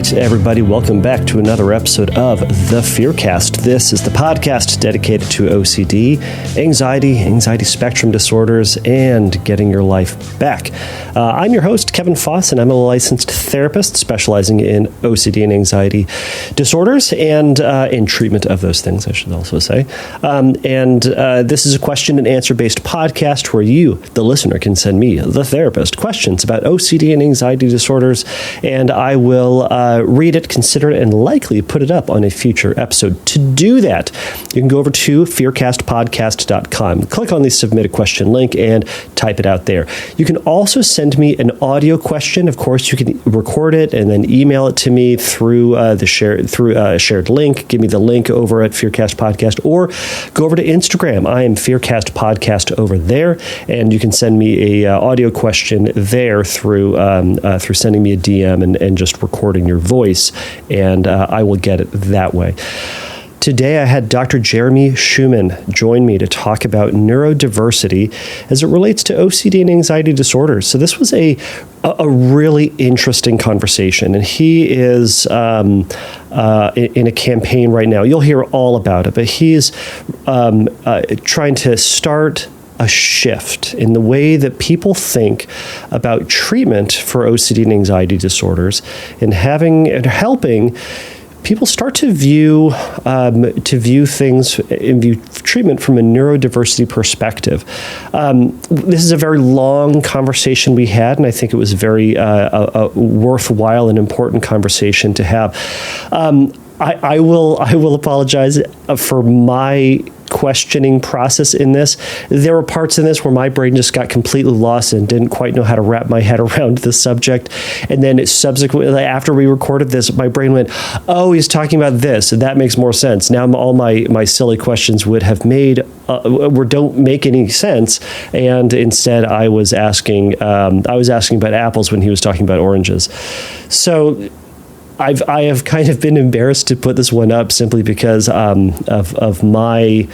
right, everybody, welcome back to another episode of The Fearcast. This is the podcast dedicated to OCD, anxiety spectrum disorders, and getting your life back. I'm your host, Kevin Foss, and I'm a licensed therapist specializing in OCD and anxiety disorders and in treatment of those things, I should also say. This is a question and answer based podcast where you, the listener, can send me, the therapist, questions about OCD and anxiety disorders, and I will read it, consider it, and likely put it up on a future episode. To do that, you can go over to fearcastpodcast.com, click on the submit a question link, and type it out there. You can also send me an audio question. Of course, you can record it and then email it to me through a shared link. Give me the link over at Fearcast Podcast, or go over to Instagram. I am Fearcast Podcast over there, and you can send me a audio question there through sending me a DM and just recording your voice, and I will get it that way. Today, I had Dr. Jeremy Shuman join me to talk about neurodiversity as it relates to OCD and anxiety disorders. So this was a really interesting conversation, and he is in a campaign right now. You'll hear all about it, but he's trying to start a shift in the way that people think about treatment for OCD and anxiety disorders, and helping people start to view things and view treatment from a neurodiversity perspective. This is a very long conversation we had, and I think it was very worthwhile and important conversation to have. I will apologize for my questioning process in this. There were parts in this where my brain just got completely lost and didn't quite know how to wrap my head around the subject. And then subsequently, after we recorded this, my brain went, oh, he's talking about this, and that makes more sense. Now all my silly questions would have don't make any sense. And instead I was asking about apples when he was talking about oranges. So I have kind of been embarrassed to put this one up simply because of my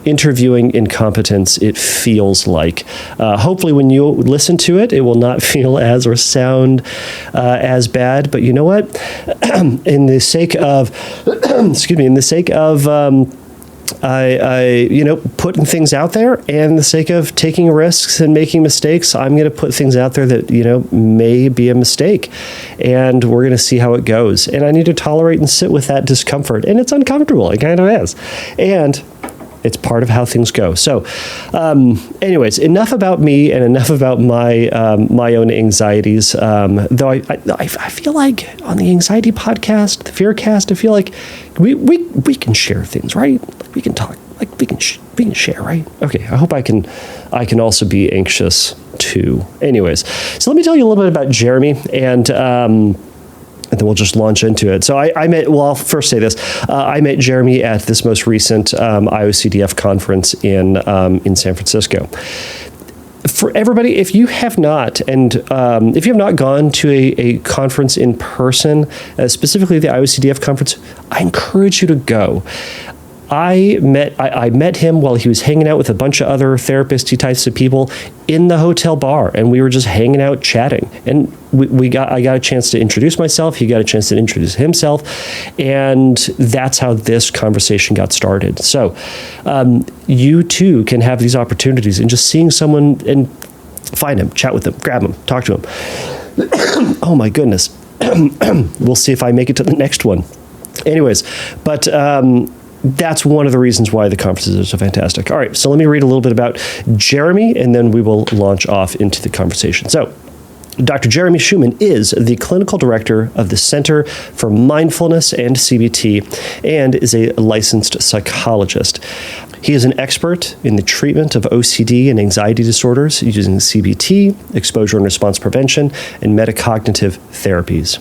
interviewing incompetence, it feels like. Hopefully when you listen to it, it will not feel as or sound as bad. But you know what? In the sake of, putting things out there, and the sake of taking risks and making mistakes, I'm going to put things out there that, may be a mistake, and we're going to see how it goes. And I need to tolerate and sit with that discomfort, and it's uncomfortable. It kind of is. And it's part of how things go. So, anyways, enough about me and enough about my own anxieties. Though I feel like on the anxiety podcast, the Fearcast, I feel like we can share things, right? Like we can talk, like we can share, right? Okay. I hope I can also be anxious too. Anyways, so let me tell you a little bit about Jeremy, and then we'll just launch into it. So I'll first say this. I met Jeremy at this most recent IOCDF conference in San Francisco. For everybody, if you have not gone to a conference in person, specifically the IOCDF conference, I encourage you to go. I met him while he was hanging out with a bunch of other therapist-y types of people in the hotel bar, and we were just hanging out chatting. And I got a chance to introduce myself. He got a chance to introduce himself, and that's how this conversation got started. So you too can have these opportunities, and just seeing someone and find him, chat with him, grab him, talk to him. Oh my goodness. We'll see if I make it to the next one. Anyways, but that's one of the reasons why the conferences are so fantastic. All right, so let me read a little bit about Jeremy, and then we will launch off into the conversation. So, Dr. Jeremy Shuman is the clinical director of the Center for Mindfulness and CBT and is a licensed psychologist. He is an expert in the treatment of OCD and anxiety disorders using CBT, exposure and response prevention, and metacognitive therapies.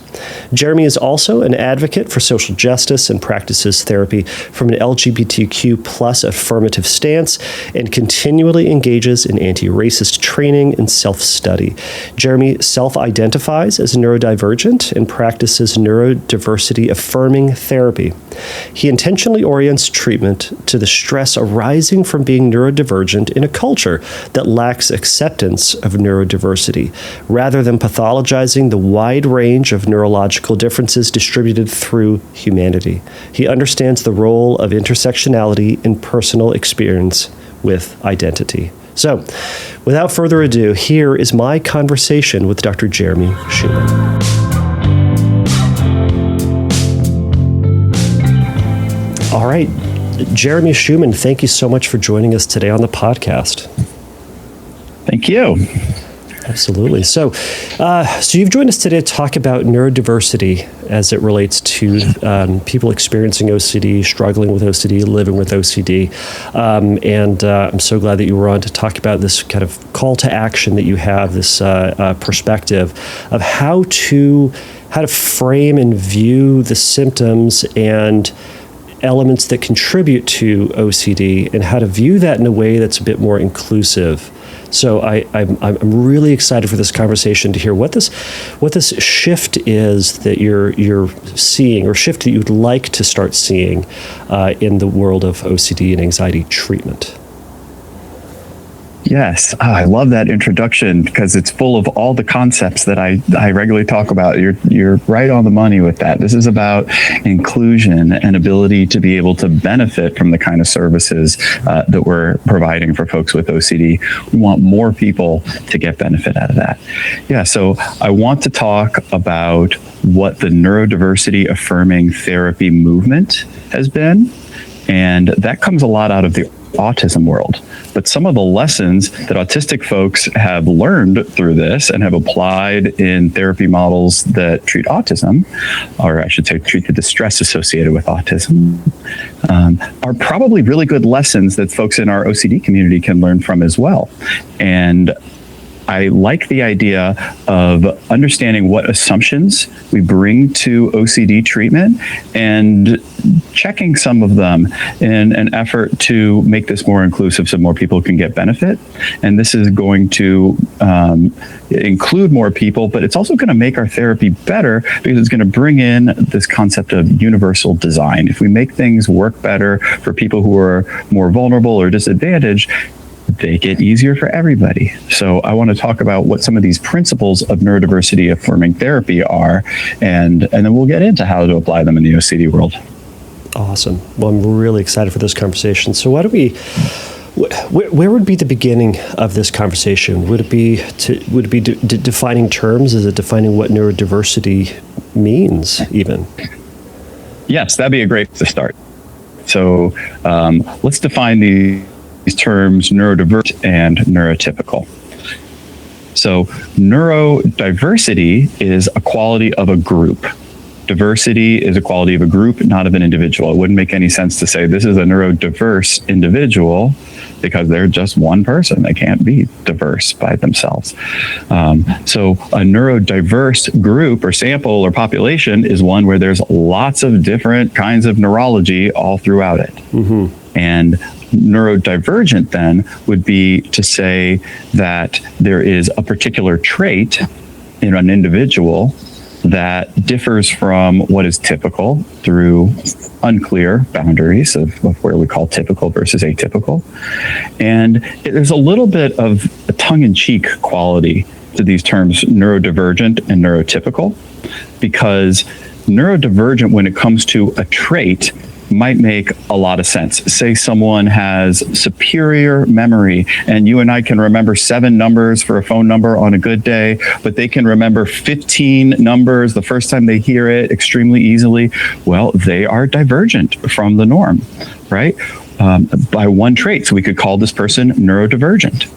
Jeremy is also an advocate for social justice and practices therapy from an LGBTQ plus affirmative stance and continually engages in anti-racist training and self-study. Jeremy self-identifies as neurodivergent and practices neurodiversity affirming therapy. he intentionally orients treatment to the stress arising from being neurodivergent in a culture that lacks acceptance of neurodiversity, rather than pathologizing the wide range of neurological differences distributed through humanity. He understands the role of intersectionality in personal experience with identity. So, without further ado, here is my conversation with Dr. Jeremy Shuman. All right, Jeremy Shuman, thank you so much for joining us today on the podcast. Thank you. Absolutely. So you've joined us today to talk about neurodiversity as it relates to people experiencing OCD, struggling with OCD, living with OCD. And I'm so glad that you were on to talk about this kind of call to action that you have, this perspective of how to frame and view the symptoms and elements that contribute to OCD and how to view that in a way that's a bit more inclusive. So I'm really excited for this conversation to hear what this shift is that you're seeing, or shift that you'd like to start seeing in the world of OCD and anxiety treatment. Yes, I love that introduction because it's full of all the concepts that I regularly talk about. You're right on the money with that. This is about inclusion and ability to be able to benefit from the kind of services that we're providing for folks with OCD. We want more people to get benefit out of that. Yeah, so I want to talk about what the neurodiversity affirming therapy movement has been. And that comes a lot out of the autism world. But some of the lessons that autistic folks have learned through this and have applied in therapy models that treat autism, or I should say treat the distress associated with autism, are probably really good lessons that folks in our OCD community can learn from as well. And I like the idea of understanding what assumptions we bring to OCD treatment and checking some of them in an effort to make this more inclusive so more people can get benefit. And this is going to include more people, but it's also going to make our therapy better because it's going to bring in this concept of universal design. If we make things work better for people who are more vulnerable or disadvantaged, they get easier for everybody. So I want to talk about what some of these principles of neurodiversity affirming therapy are, and then we'll get into how to apply them in the OCD world. Awesome. Well, I'm really excited for this conversation. So why don't we, where would be the beginning of this conversation? Would it be defining terms? Is it defining what neurodiversity means even? Yes, that'd be a great place to start. So let's define these terms neurodiverse and neurotypical. So neurodiversity is a quality of a group. Diversity is a quality of a group, not of an individual. It wouldn't make any sense to say this is a neurodiverse individual because they're just one person. They can't be diverse by themselves. So a neurodiverse group or sample or population is one where there's lots of different kinds of neurology all throughout it. Mm-hmm. And neurodivergent then would be to say that there is a particular trait in an individual that differs from what is typical through unclear boundaries of where we call typical versus atypical. And there's a little bit of a tongue-in-cheek quality to these terms neurodivergent and neurotypical, because neurodivergent, when it comes to a trait, might make a lot of sense. Say someone has superior memory and you and I can remember 7 numbers for a phone number on a good day, but they can remember 15 numbers the first time they hear it extremely easily. Well, they are divergent from the norm, right? By one trait. So we could call this person neurodivergent.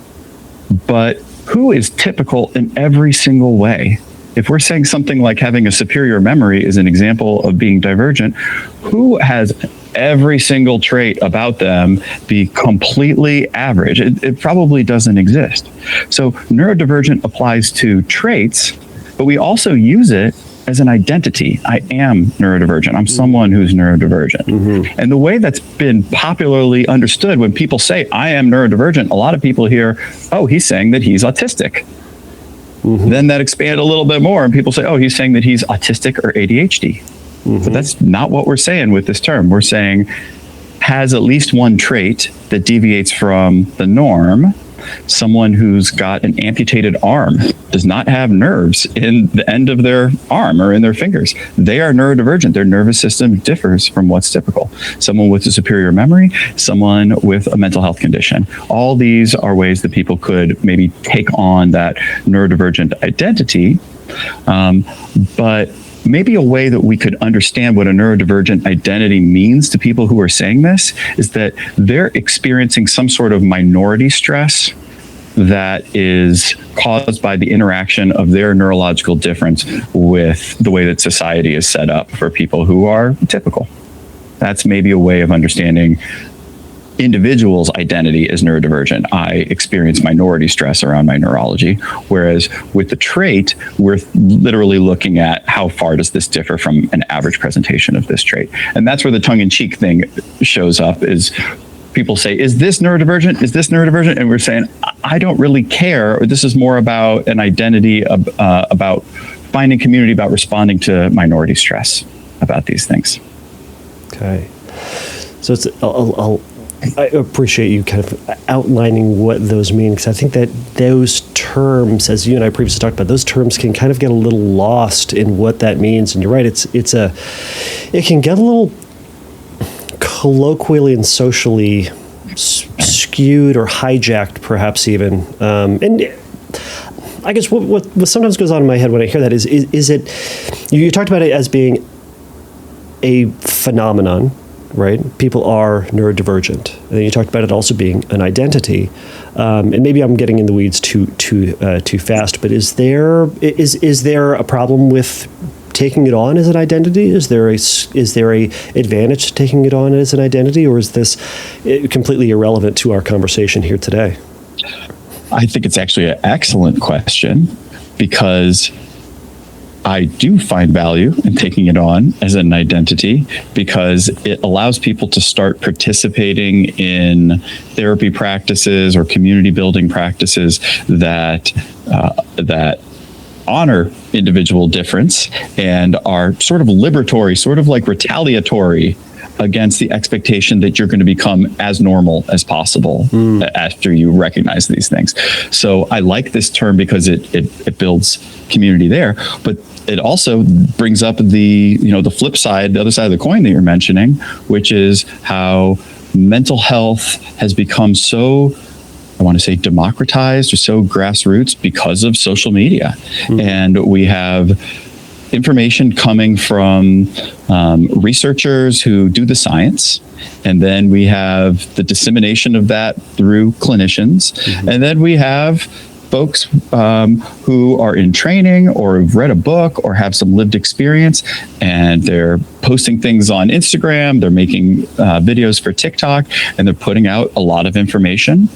But who is typical in every single way? If we're saying something like having a superior memory is an example of being divergent, who has every single trait about them be completely average? It probably doesn't exist. So neurodivergent applies to traits, but we also use it as an identity. I am neurodivergent. I'm someone who's neurodivergent. Mm-hmm. And the way that's been popularly understood, when people say, I am neurodivergent, a lot of people hear, oh, he's saying that he's autistic. Mm-hmm. Then that expand a little bit more and people say, oh, he's saying that he's autistic or ADHD. But that's not what we're saying with this term. We're saying has at least one trait that deviates from the norm. Someone who's got an amputated arm does not have nerves in the end of their arm or in their fingers. They are neurodivergent. Their nervous system differs from what's typical. Someone with a superior memory, someone with a mental health condition. All these are ways that people could maybe take on that neurodivergent identity. But maybe a way that we could understand what a neurodivergent identity means to people who are saying this is that they're experiencing some sort of minority stress that is caused by the interaction of their neurological difference with the way that society is set up for people who are typical. That's maybe a way of understanding individual's identity as neurodivergent. I experience minority stress around my neurology, whereas with the trait, we're literally looking at how far does this differ from an average presentation of this trait. And that's where the tongue-in-cheek thing shows up, is people say, is this neurodivergent? Is this neurodivergent? And we're saying, I don't really care. Or this is more about an identity, about finding community, about responding to minority stress about these things. Okay. So it's I appreciate you kind of outlining what those mean, because I think that those terms, as you and I previously talked about, those terms can kind of get a little lost in what that means. And you're right, it can get a little colloquially and socially skewed or hijacked, perhaps even. And I guess what sometimes goes on in my head when I hear that is it, you talked about it as being a phenomenon, right? People are neurodivergent. And then you talked about it also being an identity. And maybe I'm getting in the weeds too fast, but is there a problem with taking it on as an identity? Is there a advantage to taking it on as an identity, or is this completely irrelevant to our conversation here today? I think it's actually an excellent question, because I do find value in taking it on as an identity, because it allows people to start participating in therapy practices or community building practices that honor individual difference and are sort of liberatory, sort of like retaliatory against the expectation that you're going to become as normal as possible after you recognize these things. So I like this term because it builds community there, but it also brings up the flip side, the other side of the coin that you're mentioning, which is how mental health has become so, I want to say, democratized or so grassroots because of social media. And we have information coming from researchers who do the science, and then we have the dissemination of that through clinicians, and then we have folks who are in training or have read a book or have some lived experience, and they're posting things on Instagram, they're making videos for TikTok, and they're putting out a lot of information.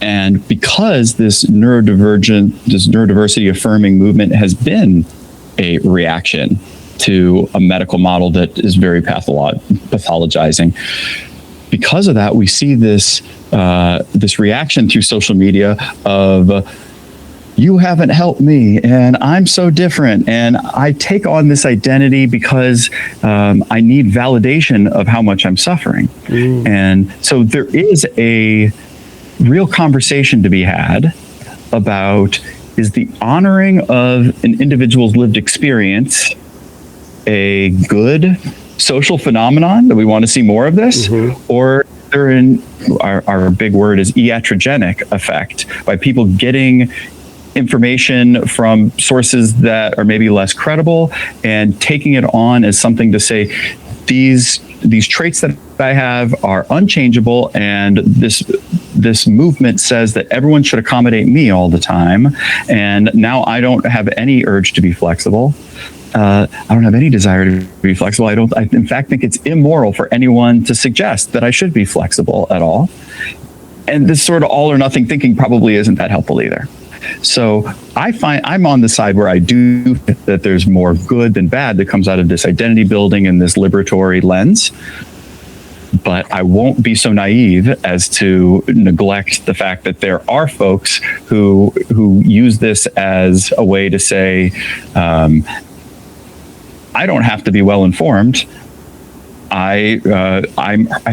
And because this neurodiversity affirming movement has been a reaction to a medical model that is very pathologizing, because of that, we see this reaction through social media of, you haven't helped me, and I'm so different, and I take on this identity because I need validation of how much I'm suffering. And so there is a real conversation to be had about, is the honoring of an individual's lived experience a good social phenomenon that we want to see more of this, or they're in our big word is iatrogenic effect, by people getting information from sources that are maybe less credible and taking it on as something to say, these traits that I have are unchangeable, and this movement says that everyone should accommodate me all the time, and now I don't have any urge to be flexible. I don't have any desire to be flexible. I in fact think it's immoral for anyone to suggest that I should be flexible at all. And this sort of all or nothing thinking probably isn't that helpful either. So I find I'm on the side where I do think that there's more good than bad that comes out of this identity building and this liberatory lens. But I won't be so naive as to neglect the fact that there are folks who use this as a way to say, I don't have to be well informed. I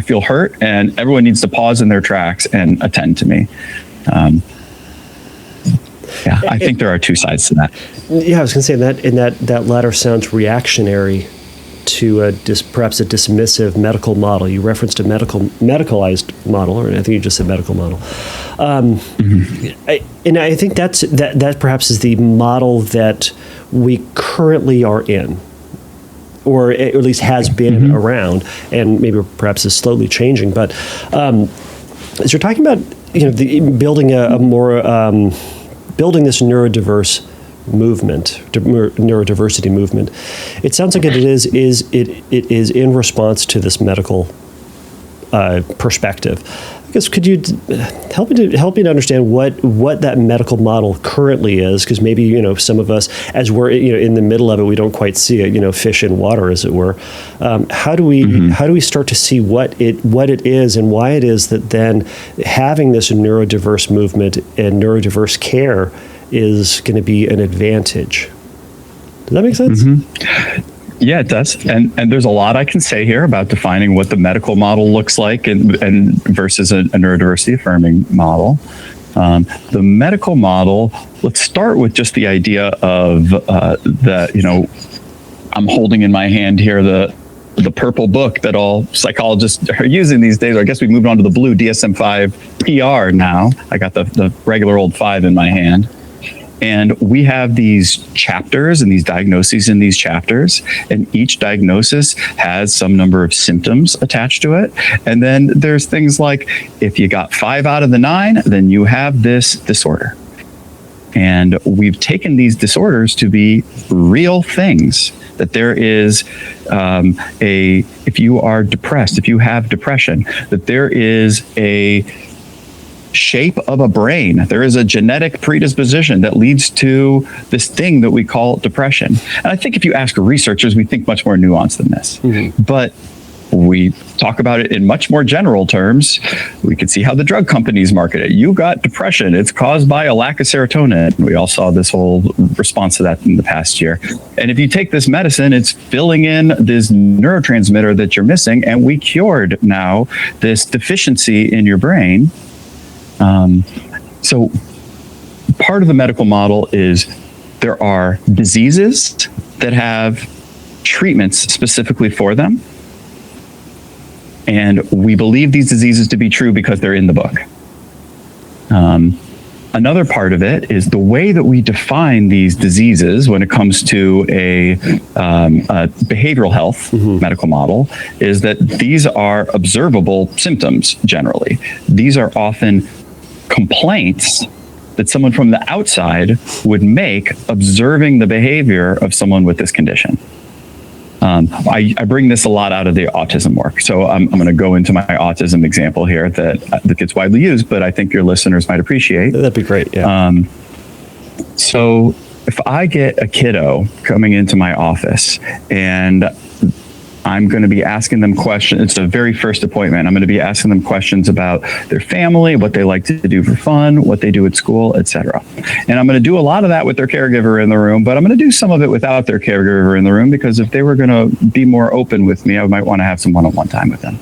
feel hurt, and everyone needs to pause in their tracks and attend to me. I think there are two sides to that. Yeah, I was going to say that latter sounds reactionary to perhaps a dismissive medical model. You referenced a medicalized model, or I think you just said medical model. And I think that perhaps is the model that we currently are in, or at least has been around, and maybe perhaps is slowly changing. But as you're talking about, building building this neurodiverse movement, neurodiversity movement, it sounds like it is in response to this medical perspective. I guess could you help me to understand what that medical model currently is? Because maybe some of us, as we're in the middle of it, we don't quite see it. Fish in water, as it were. How do we start to see what it is and why it is that then having this neurodiverse movement and neurodiverse care is going to be an advantage? Does that make sense? Yeah, it does. And there's a lot I can say here about defining what the medical model looks like and versus a neurodiversity affirming model. The medical model, let's start with just the idea of I'm holding in my hand here the purple book that all psychologists are using these days. I guess we moved on to the blue DSM-5 PR now. I got the regular old 5 in my hand. And we have these chapters and these diagnoses in these chapters, and each diagnosis has some number of symptoms attached to it. And then there's things like, if you got 5 out of the 9, then you have this disorder. And we've taken these disorders to be real things, that there is if you are depressed, if you have depression, that there is a shape of a brain. There is a genetic predisposition that leads to this thing that we call depression. And I think if you ask researchers, we think much more nuanced than this. But we talk about it in much more general terms. We can see how the drug companies market it. You got depression. It's caused by a lack of serotonin. We all saw this whole response to that in the past year. And if you take this medicine, it's filling in this neurotransmitter that you're missing. And we cured now this deficiency in your brain. So part of the medical model is there are diseases that have treatments specifically for them. And we believe these diseases to be true because they're in the book. Another part of it is the way that we define these diseases when it comes to a behavioral health medical model is that these are observable symptoms generally. These are often complaints that someone from the outside would make observing the behavior of someone with this condition. I bring this a lot out of the autism work. So I'm going to go into my autism example here that gets widely used, but I think your listeners might appreciate. That'd be great. Yeah. So if I get a kiddo coming into my office and I'm going to be asking them questions. It's the very first appointment. I'm going to be asking them questions about their family, what they like to do for fun, what they do at school, etc. And I'm going to do a lot of that with their caregiver in the room, but I'm going to do some of it without their caregiver in the room, because if they were going to be more open with me, I might want to have some one-on-one time with them.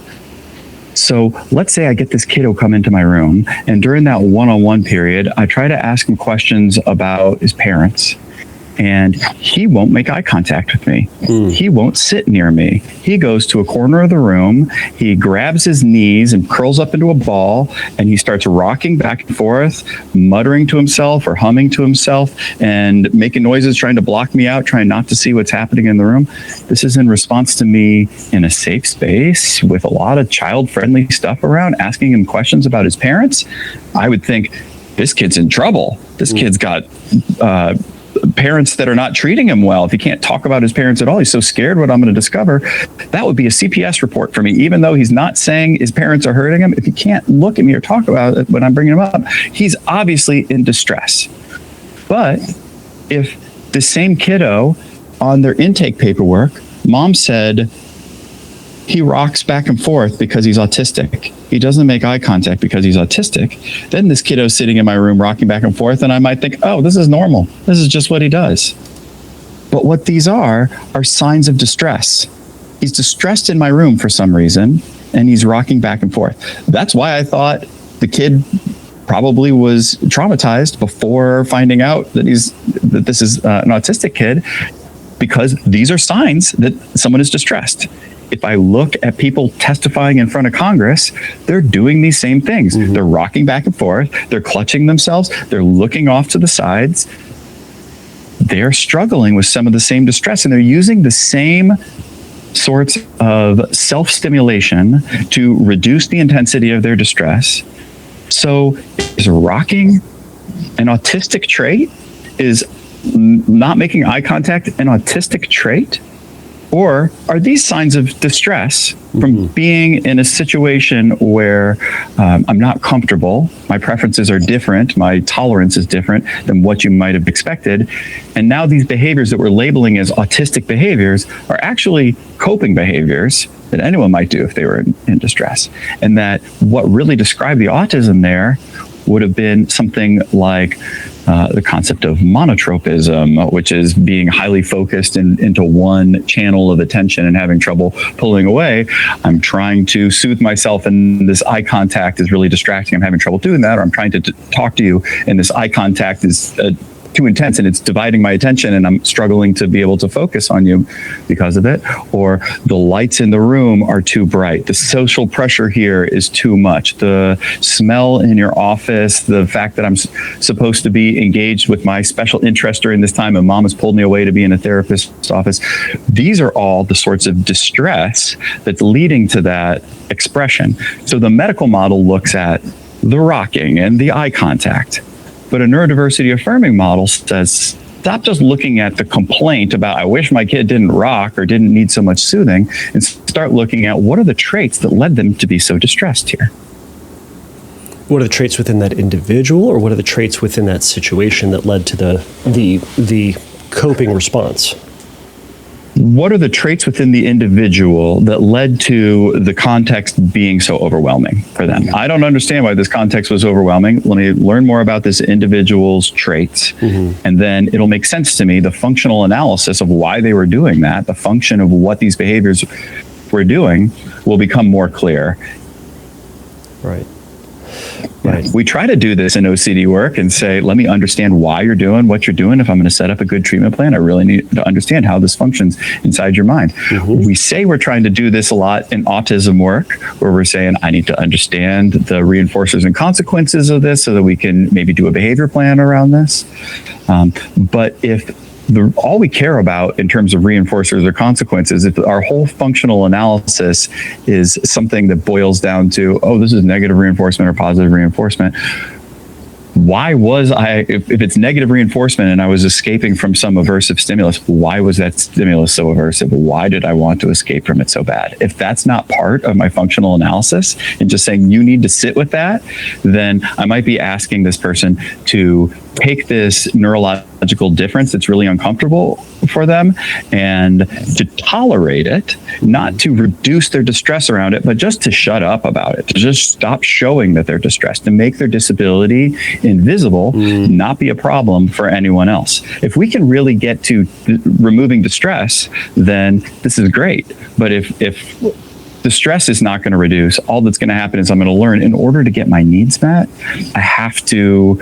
So let's say I get this kiddo come into my room, and during that one-on-one period, I try to ask him questions about his parents. And he won't make eye contact with me. He won't sit near me. He goes to a corner of the room, he grabs his knees and curls up into a ball, and he starts rocking back and forth, muttering to himself or humming to himself and making noises, trying to block me out, trying not to see what's happening in the room. This is in response to me in a safe space with a lot of child-friendly stuff around, asking him questions about his parents. I would think, this kid's in trouble. This kid's got parents that are not treating him well. If he can't talk about his parents at all, he's so scared what I'm going to discover. That would be a CPS report for me, even though he's not saying his parents are hurting him. If he can't look at me or talk about it when I'm bringing him up, he's obviously in distress. But if the same kiddo on their intake paperwork, mom said he rocks back and forth because he's autistic, he doesn't make eye contact because he's autistic, then this kiddo's sitting in my room rocking back and forth, and I might think, oh, this is normal. This is just what he does. But what these are signs of distress. He's distressed in my room for some reason, and he's rocking back and forth. That's why I thought the kid probably was traumatized before finding out that this is an autistic kid, because these are signs that someone is distressed. If I look at people testifying in front of Congress, they're doing these same things. Mm-hmm. They're rocking back and forth. They're clutching themselves. They're looking off to the sides. They're struggling with some of the same distress, and they're using the same sorts of self-stimulation to reduce the intensity of their distress. So is rocking an autistic trait? Is not making eye contact an autistic trait? Or are these signs of distress from being in a situation where I'm not comfortable, my preferences are different, my tolerance is different than what you might have expected, and now these behaviors that we're labeling as autistic behaviors are actually coping behaviors that anyone might do if they were in distress, and that what really described the autism there would have been something like the concept of monotropism, which is being highly focused into one channel of attention and having trouble pulling away. I'm trying to soothe myself, and this eye contact is really distracting. I'm having trouble doing that, or I'm trying to talk to you, and this eye contact is too intense and it's dividing my attention, and I'm struggling to be able to focus on you because of it. Or the lights in the room are too bright. The social pressure here is too much. The smell in your office, the fact that I'm supposed to be engaged with my special interest during this time and mom has pulled me away to be in a therapist's office. These are all the sorts of distress that's leading to that expression. So the medical model looks at the rocking and the eye contact. But a neurodiversity affirming model says, stop just looking at the complaint about, I wish my kid didn't rock or didn't need so much soothing, and start looking at what are the traits that led them to be so distressed here. What are the traits within that individual, or what are the traits within that situation that led to the coping response? What are the traits within the individual that led to the context being so overwhelming for them? I don't understand why this context was overwhelming. Let me learn more about this individual's traits, and then it'll make sense to me. The functional analysis of why they were doing that, the function of what these behaviors were doing, will become more clear. Right. Right. We try to do this in OCD work and say, let me understand why you're doing what you're doing. If I'm going to set up a good treatment plan, I really need to understand how this functions inside your mind. We say we're trying to do this a lot in autism work, where we're saying, I need to understand the reinforcers and consequences of this so that we can maybe do a behavior plan around this. But if all we care about in terms of reinforcers or consequences, if our whole functional analysis is something that boils down to, oh, this is negative reinforcement or positive reinforcement, why was if it's negative reinforcement and I was escaping from some aversive stimulus, why was that stimulus so aversive? Why did I want to escape from it so bad? If that's not part of my functional analysis and just saying you need to sit with that, then I might be asking this person to take this neurological difference that's really uncomfortable for them and to tolerate it, not to reduce their distress around it, but just to shut up about it, to just stop showing that they're distressed, to make their disability invisible, not be a problem for anyone else. If we can really get to removing distress, then this is great. But if the stress is not going to reduce, all that's going to happen is I'm going to learn, in order to get my needs met, I have to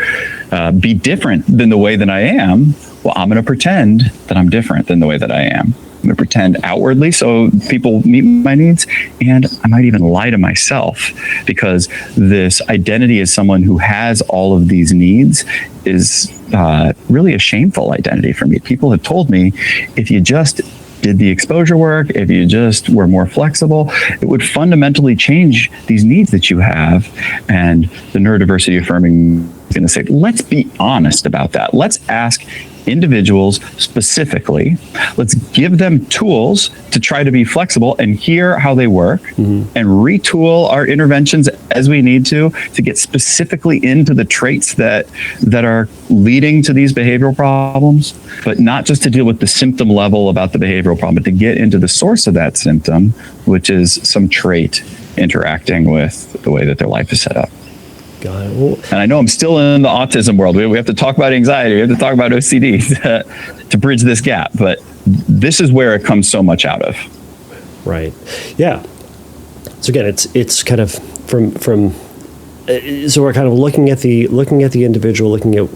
be different than the way that I am. Well, I'm going to pretend that I'm different than the way that I am. I'm going to pretend outwardly so people meet my needs, and I might even lie to myself, because this identity as someone who has all of these needs is really a shameful identity for me. People have told me, if you just did the exposure work, if you just were more flexible, it would fundamentally change these needs that you have. And the neurodiversity affirming is going to say, let's be honest about that. Let's ask individuals specifically, let's give them tools to try to be flexible and hear how they work, and retool our interventions as we need to get specifically into the traits that are leading to these behavioral problems, but not just to deal with the symptom level about the behavioral problem, but to get into the source of that symptom, which is some trait interacting with the way that their life is set up. Got it. Well, and I know I'm still in the autism world. We have to talk about anxiety. We have to talk about OCD to bridge this gap. But this is where it comes so much out of. Right. Yeah. So again, it's kind of from so we're kind of looking at the individual, looking at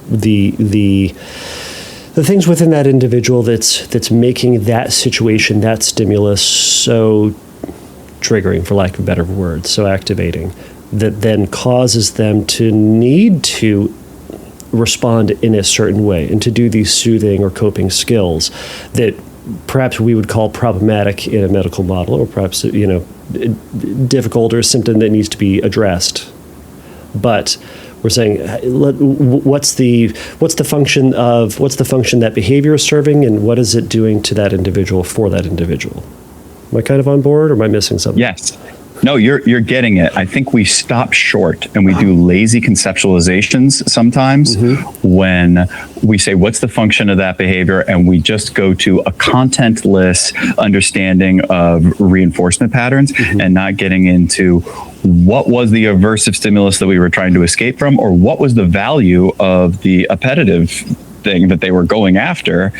the things within that individual that's making that situation, that stimulus so triggering, for lack of better words, so activating, that then causes them to need to respond in a certain way and to do these soothing or coping skills that perhaps we would call problematic in a medical model, or perhaps, difficult, or a symptom that needs to be addressed. But we're saying, what's the function that behavior is serving, and what is it doing to that individual for that individual? Am I kind of on board, or am I missing something? Yes. No, you're getting it. I think we stop short and we do lazy conceptualizations sometimes when we say, what's the function of that behavior? And we just go to a contentless understanding of reinforcement patterns and not getting into what was the aversive stimulus that we were trying to escape from, or what was the value of the appetitive thing that they were going after.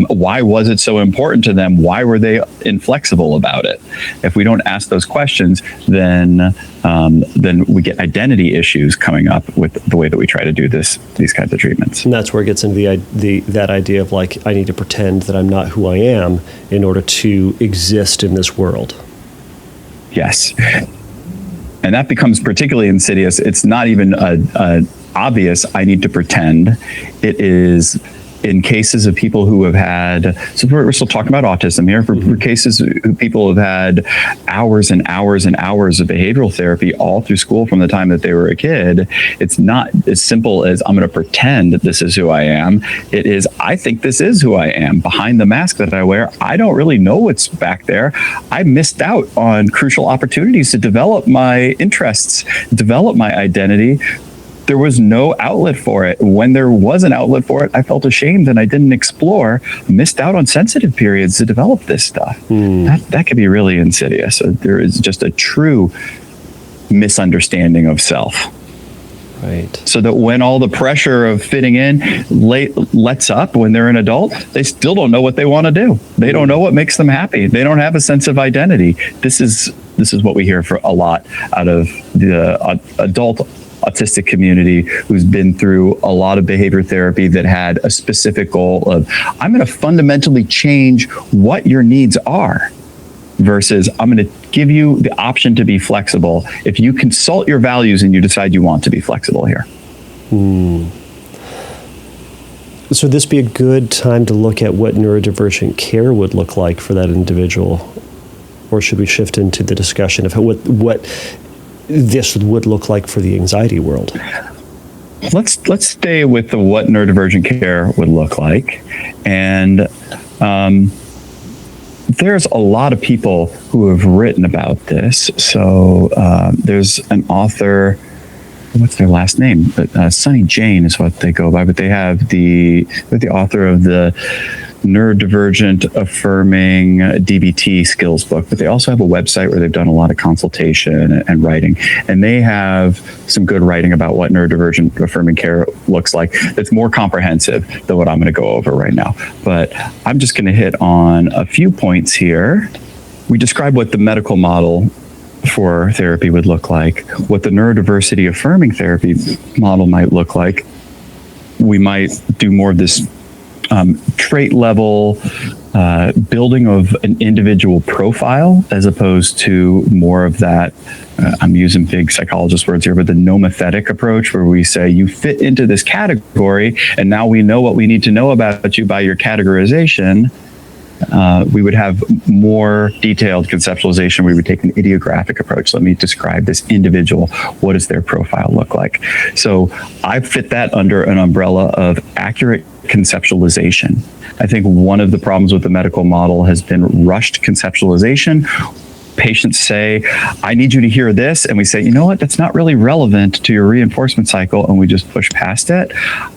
Why was it so important to them? Why were they inflexible about it? If we don't ask those questions, then we get identity issues coming up with the way that we try to do these kinds of treatments. And that's where it gets into that idea of, like, I need to pretend that I'm not who I am in order to exist in this world. Yes. And that becomes particularly insidious. It's not even obvious, I need to pretend. It is in cases of people who have had, so we're still talking about autism here, for cases who people have had hours and hours and hours of behavioral therapy all through school from the time that they were a kid. It's not as simple as, I'm going to pretend that this is who I am. It is, I think this is who I am. Behind the mask that I wear, I don't really know what's back there. I missed out on crucial opportunities to develop my interests, develop my identity. There was no outlet for it. When there was an outlet for it, I felt ashamed and I didn't explore, missed out on sensitive periods to develop this stuff. That can be really insidious. So there is just a true misunderstanding of self. Right. So that when all the pressure of fitting in lets up when they're an adult, they still don't know what they want to do. They don't know what makes them happy. They don't have a sense of identity. This is what we hear for a lot out of the adult autistic community who's been through a lot of behavior therapy that had a specific goal of, I'm going to fundamentally change what your needs are, versus I'm going to give you the option to be flexible if you consult your values and you decide you want to be flexible here. So this be a good time to look at what neurodivergent care would look like for that individual? Or should we shift into the discussion of what this would look like for the anxiety world? Let's stay with what neurodivergent care would look like. And there's a lot of people who have written about this. So there's an author, what's their last name? Sunny Jane is what they go by, but they have the author of the Neurodivergent Affirming DBT skills book, but they also have a website where they've done a lot of consultation and writing, and they have some good writing about what neurodivergent affirming care looks like that's more comprehensive than what I'm going to go over right now. But I'm just going to hit on a few points here. We describe what the medical model for therapy would look like, what the neurodiversity affirming therapy model might look like. We might do more of this trait level building of an individual profile, as opposed to more of that, I'm using big psychologist words here, but the nomothetic approach, where we say you fit into this category and now we know what we need to know about you by your categorization. We would have more detailed conceptualization. We would take an idiographic approach. Let me describe this individual. What does their profile look like? So I fit that under an umbrella of accurate conceptualization. I think one of the problems with the medical model has been rushed conceptualization, patients say, I need you to hear this, and we say, you know what, that's not really relevant to your reinforcement cycle, and we just push past it.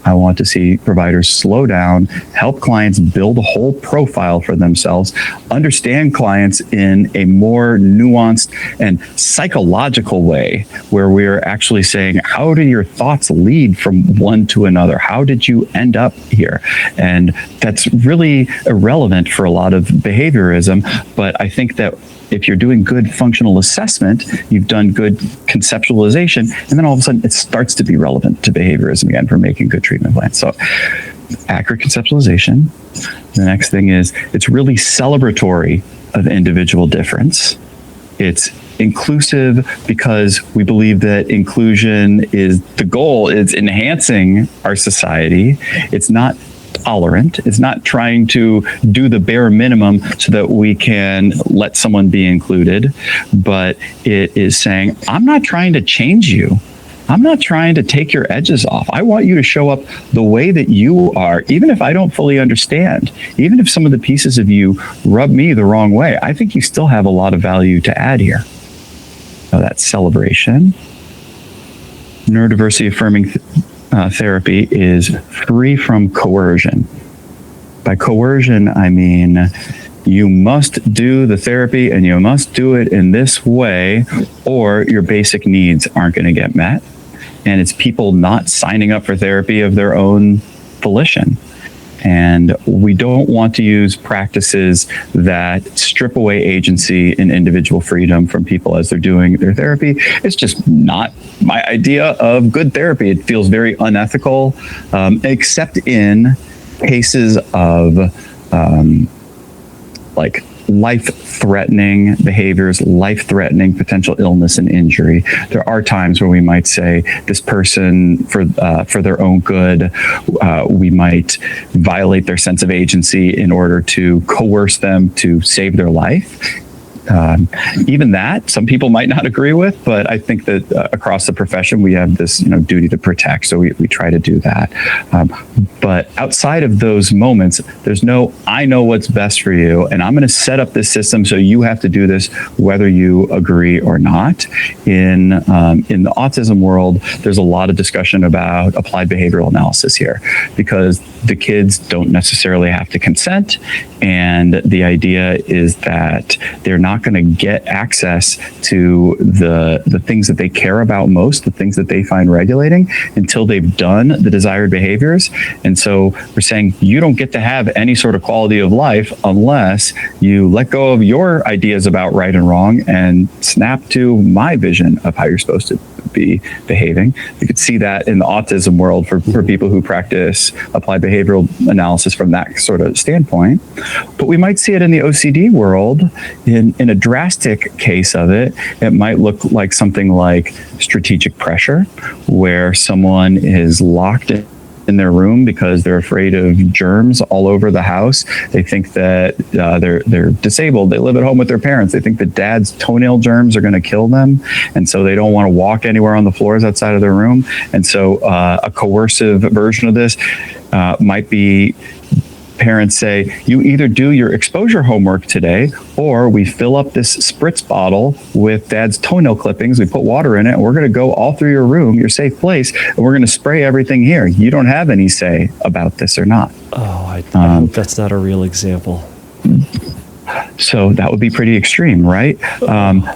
I want to see providers slow down, help clients build a whole profile for themselves, understand clients in a more nuanced and psychological way, where we're actually saying, how do your thoughts lead from one to another? How did you end up here? And that's really irrelevant for a lot of behaviorism, but I think that if you're doing good functional assessment, you've done good conceptualization, and then all of a sudden it starts to be relevant to behaviorism again for making good treatment plans. So accurate conceptualization. The next thing is it's really celebratory of individual difference. It's inclusive because we believe that inclusion is the goal, is enhancing our society. It's not tolerant. It's not trying to do the bare minimum so that we can let someone be included, but it is saying, I'm not trying to change you. I'm not trying to take your edges off. I want you to show up the way that you are, even if I don't fully understand, even if some of the pieces of you rub me the wrong way. I think you still have a lot of value to add here. So that's celebration. Neurodiversity affirming therapy is free from coercion. By coercion, I mean you must do the therapy and you must do it in this way, or your basic needs aren't going to get met. And it's people not signing up for therapy of their own volition. And we don't want to use practices that strip away agency and individual freedom from people as they're doing their therapy. It's just not my idea of good therapy. It feels very unethical, except in cases of like life-threatening behaviors, life-threatening potential illness and injury. There are times where we might say this person, for their own good, we might violate their sense of agency in order to coerce them to save their life. Even that, some people might not agree with, but I think that across the profession, we have this, duty to protect. So we try to do that. But outside of those moments, there's no, I know what's best for you, and I'm going to set up this system so you have to do this whether you agree or not. In the autism world, there's a lot of discussion about applied behavioral analysis here, because the kids don't necessarily have to consent, and the idea is that they're not going to get access to the things that they care about most, the things that they find regulating, until they've done the desired behaviors. And so we're saying you don't get to have any sort of quality of life unless you let go of your ideas about right and wrong and snap to my vision of how you're supposed to be behaving. You could see that in the autism world for people who practice applied behavioral analysis from that sort of standpoint. But we might see it in the OCD world. In a drastic case of it, it might look like something like strategic pressure, where someone is locked in their room because they're afraid of germs all over the house. They think that they're disabled. They live at home with their parents. They think that dad's toenail germs are going to kill them, and so they don't want to walk anywhere on the floors outside of their room. And so a coercive version of this might be parents say, you either do your exposure homework today, or we fill up this spritz bottle with dad's toenail clippings, we put water in it, and we're going to go all through your room, your safe place, and we're going to spray everything here. You don't have any say about this or not. Oh, I hope that's not a real example. So that would be pretty extreme, right?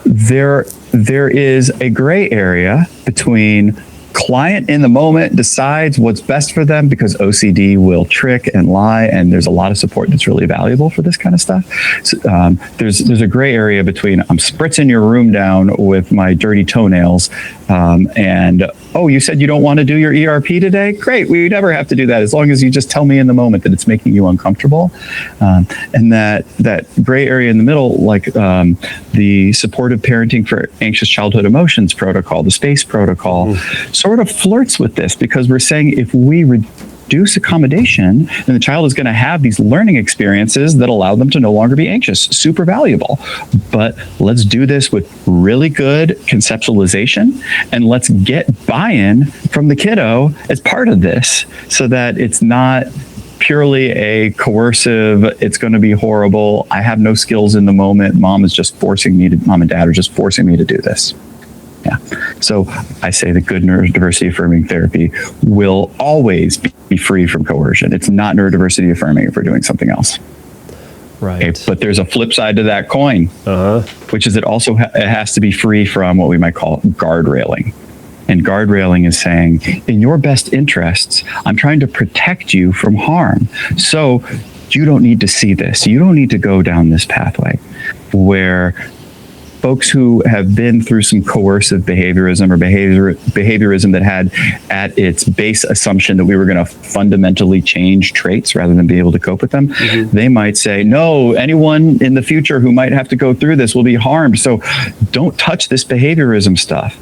There is a gray area between client in the moment decides what's best for them, because OCD will trick and lie, and there's a lot of support that's really valuable for this kind of stuff. So, there's a gray area between I'm spritzing your room down with my dirty toenails, and oh, you said you don't want to do your ERP today? Great, we never have to do that as long as you just tell me in the moment that it's making you uncomfortable. And that gray area in the middle, like the supportive parenting for anxious childhood emotions protocol, the SPACE protocol, sort of flirts with this, because we're saying if we reduce accommodation, then the child is going to have these learning experiences that allow them to no longer be anxious. Super valuable. But let's do this with really good conceptualization, and let's get buy-in from the kiddo as part of this, so that it's not purely a coercive, it's going to be horrible, I have no skills in the moment, mom and dad are just forcing me to do this. Yeah. So I say that good neurodiversity affirming therapy will always be free from coercion. It's not neurodiversity affirming if we're doing something else. Right. Okay, but there's a flip side to that coin, which is it also it has to be free from what we might call guardrailing. And guardrailing is saying, in your best interests, I'm trying to protect you from harm. So you don't need to see this. You don't need to go down this pathway. Where folks who have been through some coercive behaviorism or behaviorism that had at its base assumption that we were going to fundamentally change traits rather than be able to cope with them, they might say, no, anyone in the future who might have to go through this will be harmed. So don't touch this behaviorism stuff.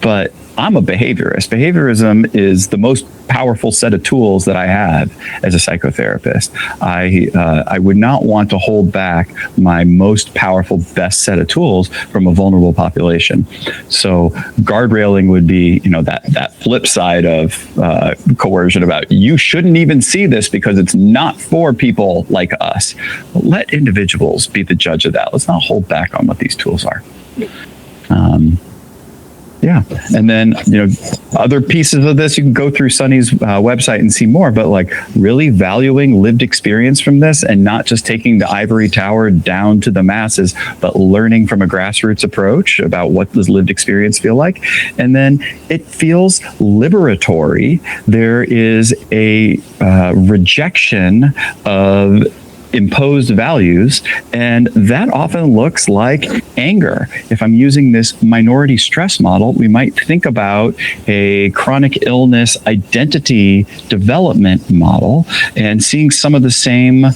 But I'm a behaviorist. Behaviorism is the most powerful set of tools that I have as a psychotherapist. I would not want to hold back my most powerful, best set of tools from a vulnerable population. So guardrailing would be, that flip side of coercion about you shouldn't even see this because it's not for people like us. Let individuals be the judge of that. Let's not hold back on what these tools are. Yeah. And then, other pieces of this, you can go through Sunny's website and see more, but like really valuing lived experience from this and not just taking the ivory tower down to the masses, but learning from a grassroots approach about what does lived experience feel like. And then it feels liberatory. There is a rejection of imposed values, and that often looks like anger. If I'm using this minority stress model, we might think about a chronic illness identity development model and seeing some of the same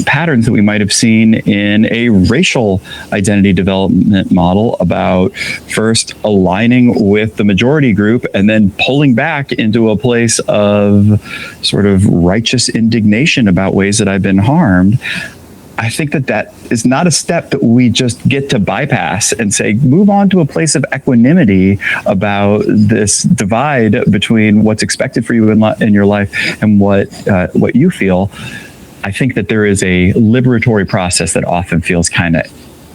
patterns that we might have seen in a racial identity development model about first aligning with the majority group and then pulling back into a place of sort of righteous indignation about ways that I've been harmed. I think that is not a step that we just get to bypass and say, move on to a place of equanimity about this divide between what's expected for you in your life and what you feel. I think that there is a liberatory process that often feels kind of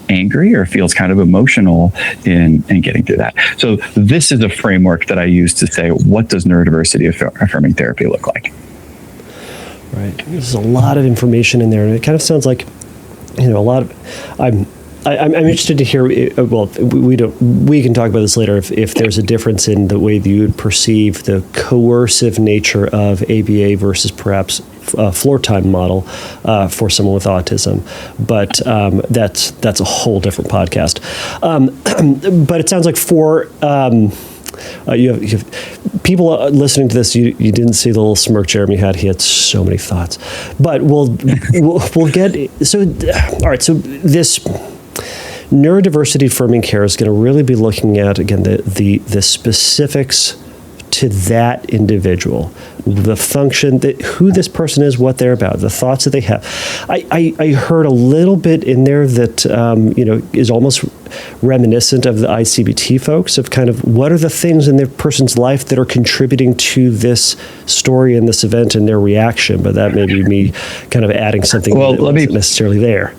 angry or feels kind of emotional in getting through that. So this is a framework that I use to say, what does neurodiversity affirming therapy look like? Right. There's a lot of information in there, and it kind of sounds like, a lot of. I'm interested to hear. Well, we can talk about this later. If there's a difference in the way that you would perceive the coercive nature of ABA versus perhaps a floor time model for someone with autism, but that's a whole different podcast. But it sounds like for. You have people listening to this. You didn't see the little smirk Jeremy had. He had so many thoughts, but we'll get so. All right, so this neurodiversity affirming care is going to really be looking at, again, the specifics to that individual, the function, who this person is, what they're about, the thoughts that they have. I heard a little bit in there that is almost reminiscent of the ICBT folks, of kind of what are the things in their person's life that are contributing to this story and this event and their reaction. But that may be me kind of adding something that wasn't necessarily there.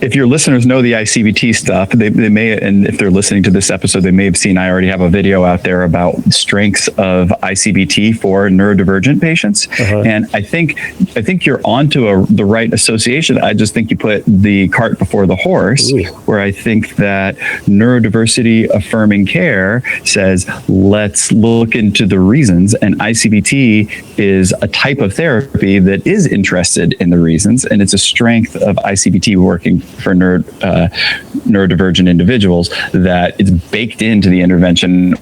If your listeners know the ICBT stuff, they may, and if they're listening to this episode, they may have seen I already have a video out there about strengths of ICBT for neurodivergent patients. And I think you're onto the right association. I just think you put the cart before the horse, where I think that neurodiversity affirming care says, let's look into the reasons, and ICBT is a type of therapy that is interested in the reasons, and it's a strength of ICBT working for neurodivergent individuals that it's baked into the intervention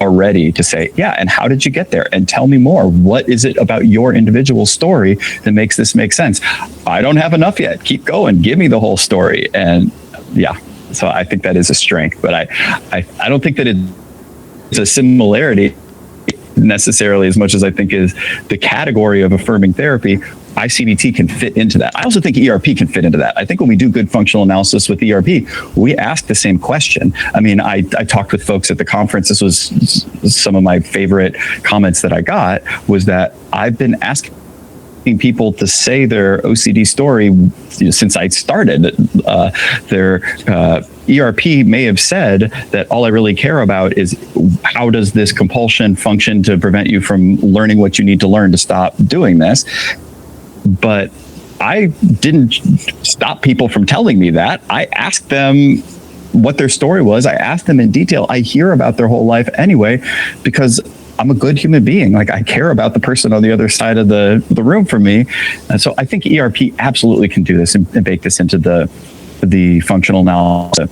already to say, yeah, and how did you get there? And tell me more. What is it about your individual story that makes this make sense? I don't have enough yet. Keep going. Give me the whole story. And yeah, so I think that is a strength, but I don't think that it's a similarity necessarily as much as I think is the category of affirming therapy. ICBT can fit into that. I also think ERP can fit into that. I think when we do good functional analysis with ERP, we ask the same question. I mean, I talked with folks at the conference. This was some of my favorite comments that I got, was that I've been asking asking people to say their OCD story since I started. Their ERP may have said that all I really care about is how does this compulsion function to prevent you from learning what you need to learn to stop doing this. But I didn't stop people from telling me that. I asked them what their story was. I asked them in detail. I hear about their whole life anyway, because I'm a good human being. Like, I care about the person on the other side of the room from me. And so I think ERP absolutely can do this and bake this into the functional analysis.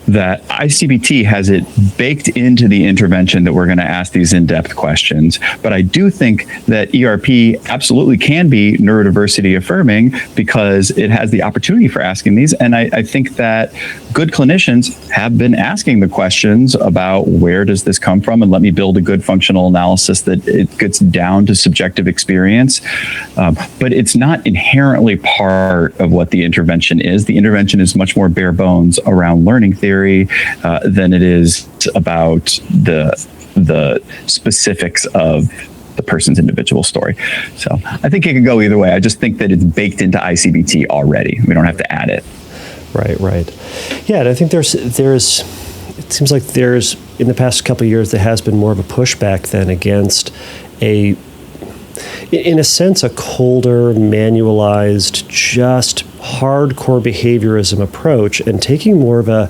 That ICBT has it baked into the intervention that we're going to ask these in-depth questions. But I do think that ERP absolutely can be neurodiversity affirming because it has the opportunity for asking these. And I think that good clinicians have been asking the questions about where does this come from, and let me build a good functional analysis that it gets down to subjective experience. But it's not inherently part of what the intervention is. The intervention is much more bare bones around learning theory than it is about the specifics of the person's individual story. So I think it could go either way. I just think that it's baked into ICBT already. We don't have to add it. Right. Yeah, and I think there's it seems like there's, in the past couple of years, there has been more of a pushback then against in a sense, a colder, manualized, just hardcore behaviorism approach, and taking more of a,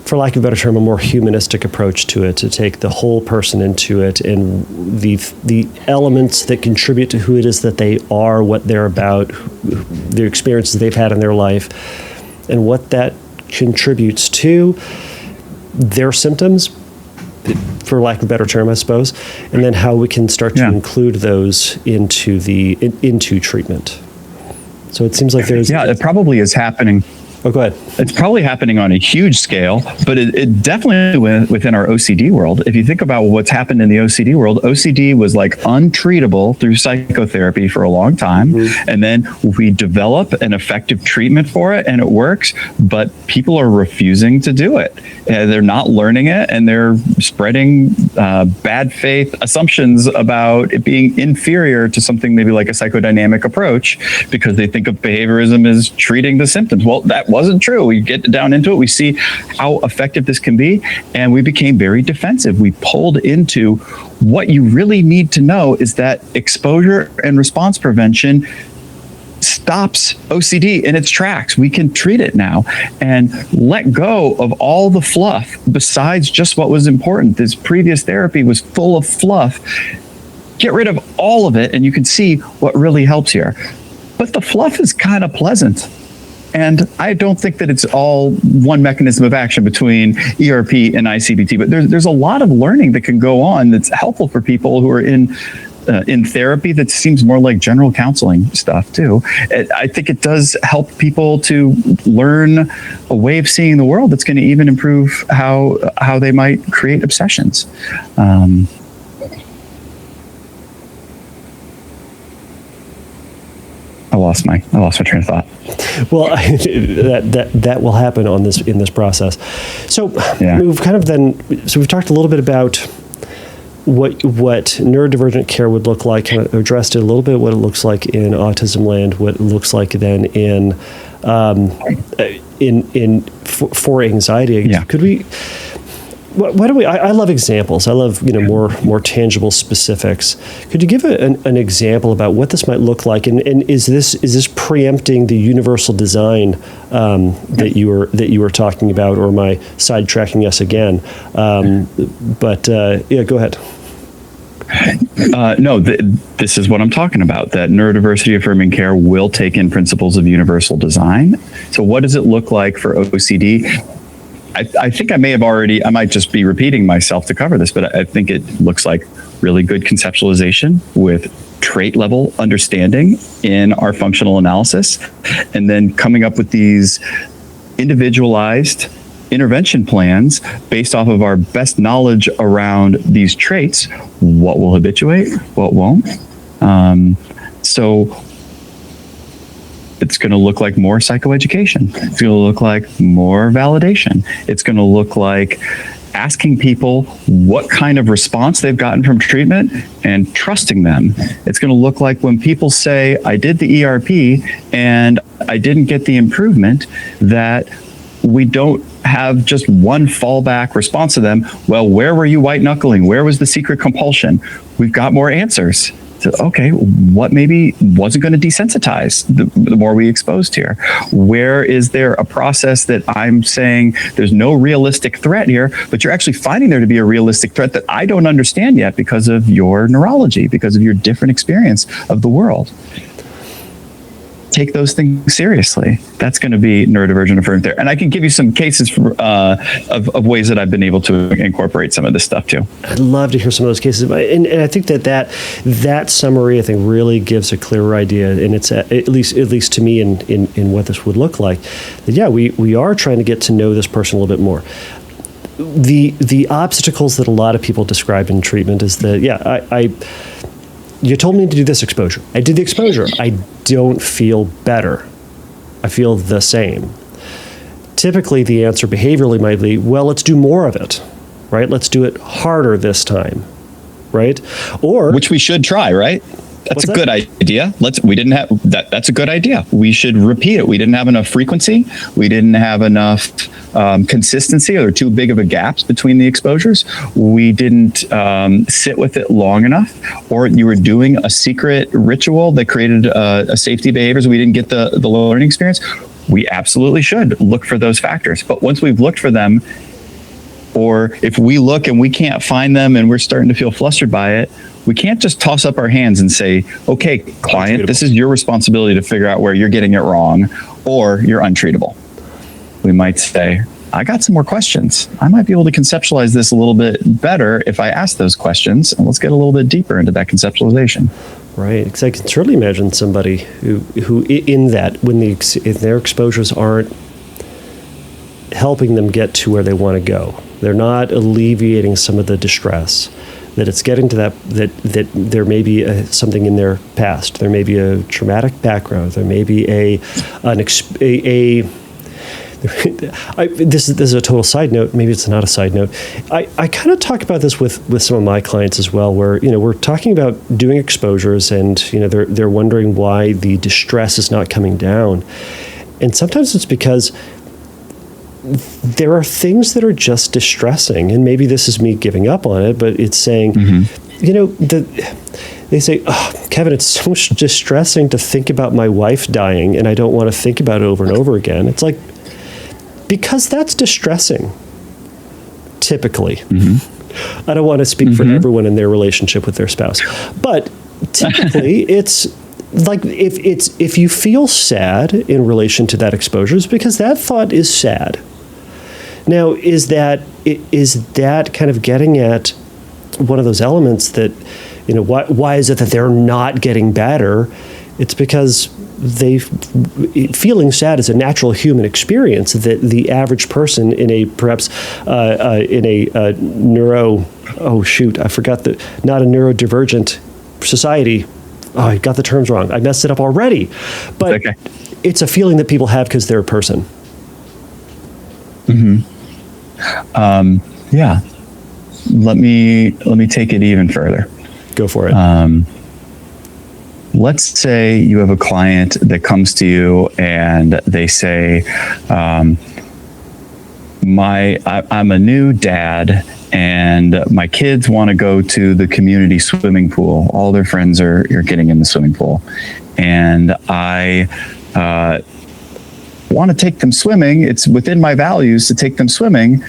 for lack of a better term, a more humanistic approach to it, to take the whole person into it and the elements that contribute to who it is that they are, what they're about, the experiences they've had in their life, and what that contributes to their symptoms, for lack of a better term, I suppose, and then how we can start to include those into treatment. So it seems like there's... Yeah, it probably is happening. Oh, go ahead. It's probably happening on a huge scale, but it definitely within our OCD world. If you think about what's happened in the OCD world, OCD was like untreatable through psychotherapy for a long time. Mm-hmm. And then we develop an effective treatment for it and it works, but people are refusing to do it. They're not learning it, and they're spreading bad faith assumptions about it being inferior to something maybe like a psychodynamic approach, because they think of behaviorism as treating the symptoms. Well, that wasn't true. We get down into it, we see how effective this can be, and we became very defensive. We pulled into what you really need to know is that exposure and response prevention stops OCD in its tracks. We can treat it now and let go of all the fluff besides just what was important. This previous therapy was full of fluff. Get rid of all of it and you can see what really helps here. But the fluff is kind of pleasant. And I don't think that it's all one mechanism of action between ERP and ICBT, but there's a lot of learning that can go on that's helpful for people who are in therapy that seems more like general counseling stuff too. I think it does help people to learn a way of seeing the world that's going to even improve how they might create obsessions. I lost my train of thought. Well, that will happen in this process. So we've talked a little bit about what neurodivergent care would look like, kind of addressed it a little bit, what it looks like in autism land, what it looks like then for anxiety. Yeah. Could we? Why do we? I love examples. I love more tangible specifics. Could you give an example about what this might look like? And is this preempting the universal design that you were talking about, or am I sidetracking us again? Go ahead. No, this is what I'm talking about, that neurodiversity affirming care will take in principles of universal design. So what does it look like for OCD? I think I might just be repeating myself to cover this, but I think it looks like really good conceptualization with trait level understanding in our functional analysis, and then coming up with these individualized intervention plans based off of our best knowledge around these traits. What will habituate, what won't. So it's going to look like more psychoeducation. It's going to look like more validation. It's going to look like asking people what kind of response they've gotten from treatment and trusting them. It's going to look like when people say, I did the ERP and I didn't get the improvement, that we don't have just one fallback response to them. Well, where were you white knuckling? Where was the secret compulsion? We've got more answers. So, okay, what maybe wasn't going to desensitize the more we exposed here? Where is there a process that I'm saying there's no realistic threat here, but you're actually finding there to be a realistic threat that I don't understand yet because of your neurology, because of your different experience of the world? Take those things seriously. That's going to be neurodivergent affirming there. And I can give you some cases of ways that I've been able to incorporate some of this stuff too. I'd love to hear some of those cases. And I think that summary, I think, really gives a clearer idea. And it's at least to me in what this would look like. That, yeah, we are trying to get to know this person a little bit more. The obstacles that a lot of people describe in treatment is that, you told me to do this exposure. I did the exposure. I don't feel better. I feel the same. Typically, the answer behaviorally might be, well, let's do more of it, right? Let's do it harder this time, right? Or which we should try, right? That's a good idea. We didn't have that. That's a good idea. We should repeat it. We didn't have enough frequency. We didn't have enough consistency, or there were too big of a gaps between the exposures. We didn't sit with it long enough, or you were doing a secret ritual that created a safety behaviors. We didn't get the learning experience. We absolutely should look for those factors. But once we've looked for them, or if we look and we can't find them and we're starting to feel flustered by it, we can't just toss up our hands and say, okay, client, this is your responsibility to figure out where you're getting it wrong, or you're untreatable. We might say, I got some more questions. I might be able to conceptualize this a little bit better if I ask those questions, and let's get a little bit deeper into that conceptualization. Right, because I can certainly imagine somebody who in that, when if their exposures aren't helping them get to where they want to go, they're not alleviating some of the distress, that it's getting to that there may be something in their past, there may be a traumatic background, there may be this is a total side note. Maybe it's not a side note. I kind of talk about this with some of my clients as well, where we're talking about doing exposures, and they're wondering why the distress is not coming down, and sometimes it's because there are things that are just distressing, and maybe this is me giving up on it, but it's saying, they say, oh, Kevin, it's so distressing to think about my wife dying, and I don't want to think about it over and over again. It's like, because that's distressing, typically. Mm-hmm. I don't want to speak for everyone in their relationship with their spouse, but typically it's like if you feel sad in relation to that exposure, it's because that thought is sad. Now, is that kind of getting at one of those elements that, why is it that they're not getting better? It's because feeling sad is a natural human experience that the average person in a not a neurodivergent society. Oh, I got the terms wrong. I messed it up already. But it's a feeling that people have because they're a person. Mm-hmm. Yeah. Let me take it even further. Go for it. Let's say you have a client that comes to you and they say, I'm a new dad and my kids want to go to the community swimming pool. All their friends are getting in the swimming pool. And I want to take them swimming. It's within my values to take them swimming,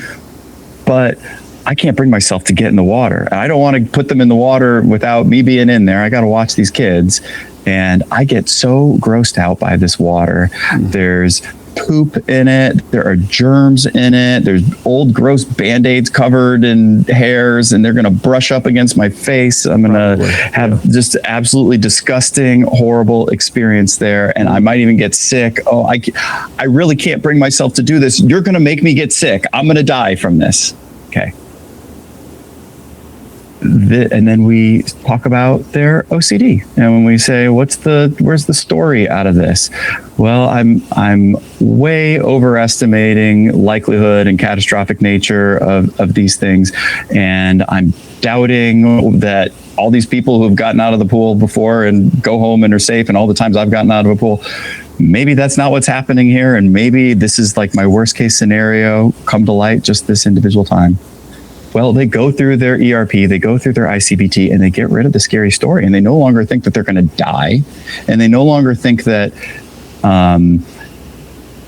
but I can't bring myself to get in the water. I don't want to put them in the water without me being in there. I got to watch these kids. And I get so grossed out by this water. There's poop in it. There are germs in it. There's old gross Band-Aids covered in hairs, and they're going to brush up against my face. I'm going to have just absolutely disgusting, horrible experience there. And I might even get sick. Oh, I really can't bring myself to do this. You're going to make me get sick. I'm going to die from this. Okay. and then we talk about their OCD, and when we say, where's the story out of this? Well, I'm way overestimating likelihood and catastrophic nature of these things, and I'm doubting that all these people who have gotten out of the pool before and go home and are safe, and all the times I've gotten out of a pool, maybe that's not what's happening here, and maybe this is like my worst case scenario come to light just this individual time. Well, they go through their ERP, they go through their ICBT, and they get rid of the scary story, and they no longer think that they're going to die, and they no longer think that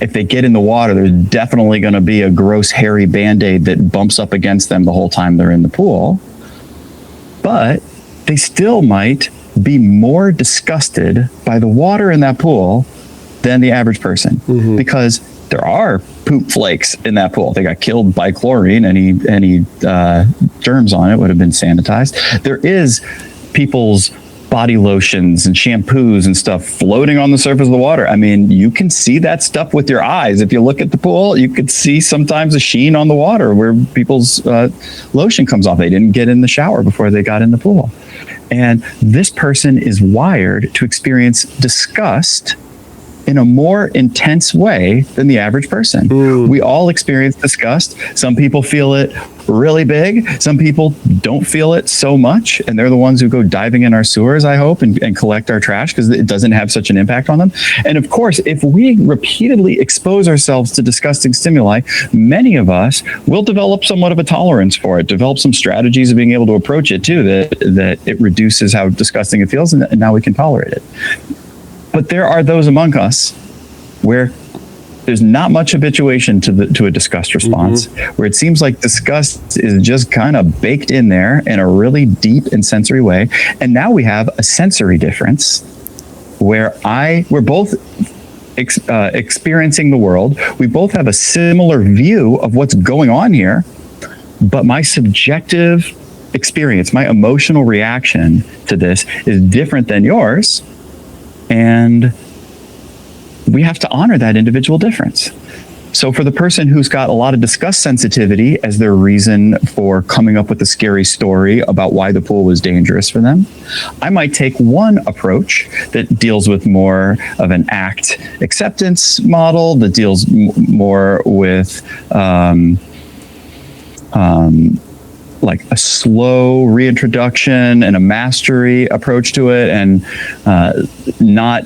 if they get in the water, there's definitely going to be a gross, hairy Band-Aid that bumps up against them the whole time they're in the pool. But they still might be more disgusted by the water in that pool than the average person, because there are poop flakes in that pool. They got killed by chlorine. Any germs on it would have been sanitized. There is people's body lotions and shampoos and stuff floating on the surface of the water. I mean, you can see that stuff with your eyes. If you look at the pool, you could see sometimes a sheen on the water where people's lotion comes off. They didn't get in the shower before they got in the pool. And this person is wired to experience disgust in a more intense way than the average person. We all experience disgust. Some people feel it really big. Some people don't feel it so much. And they're the ones who go diving in our sewers, I hope, and collect our trash because it doesn't have such an impact on them. And of course, if we repeatedly expose ourselves to disgusting stimuli, many of us will develop somewhat of a tolerance for it, develop some strategies of being able to approach it too, that it reduces how disgusting it feels, and now we can tolerate it. But there are those among us where there's not much habituation to a disgust response, where it seems like disgust is just kind of baked in there in a really deep and sensory way. And now we have a sensory difference where we're both experiencing the world. We both have a similar view of what's going on here, but my subjective experience, my emotional reaction to this is different than yours. And we have to honor that individual difference. So for the person who's got a lot of disgust sensitivity as their reason for coming up with a scary story about why the pool was dangerous for them, I might take one approach that deals with more of an ACT acceptance model, that deals more with like a slow reintroduction and a mastery approach to it, and not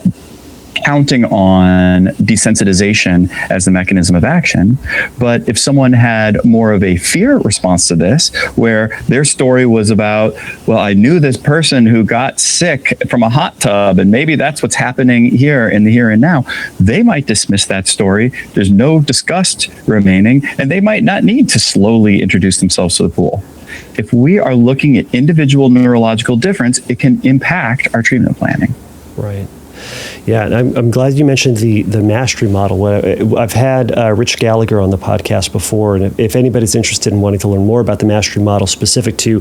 counting on desensitization as the mechanism of action. But if someone had more of a fear response to this, where their story was about, well, I knew this person who got sick from a hot tub, and maybe that's what's happening here in the here and now, they might dismiss that story. There's no disgust remaining, and they might not need to slowly introduce themselves to the pool. If we are looking at individual neurological difference, it can impact our treatment planning. Right. Yeah, and I'm glad you mentioned the mastery model. I've had Rich Gallagher on the podcast before, and if anybody's interested in wanting to learn more about the mastery model specific to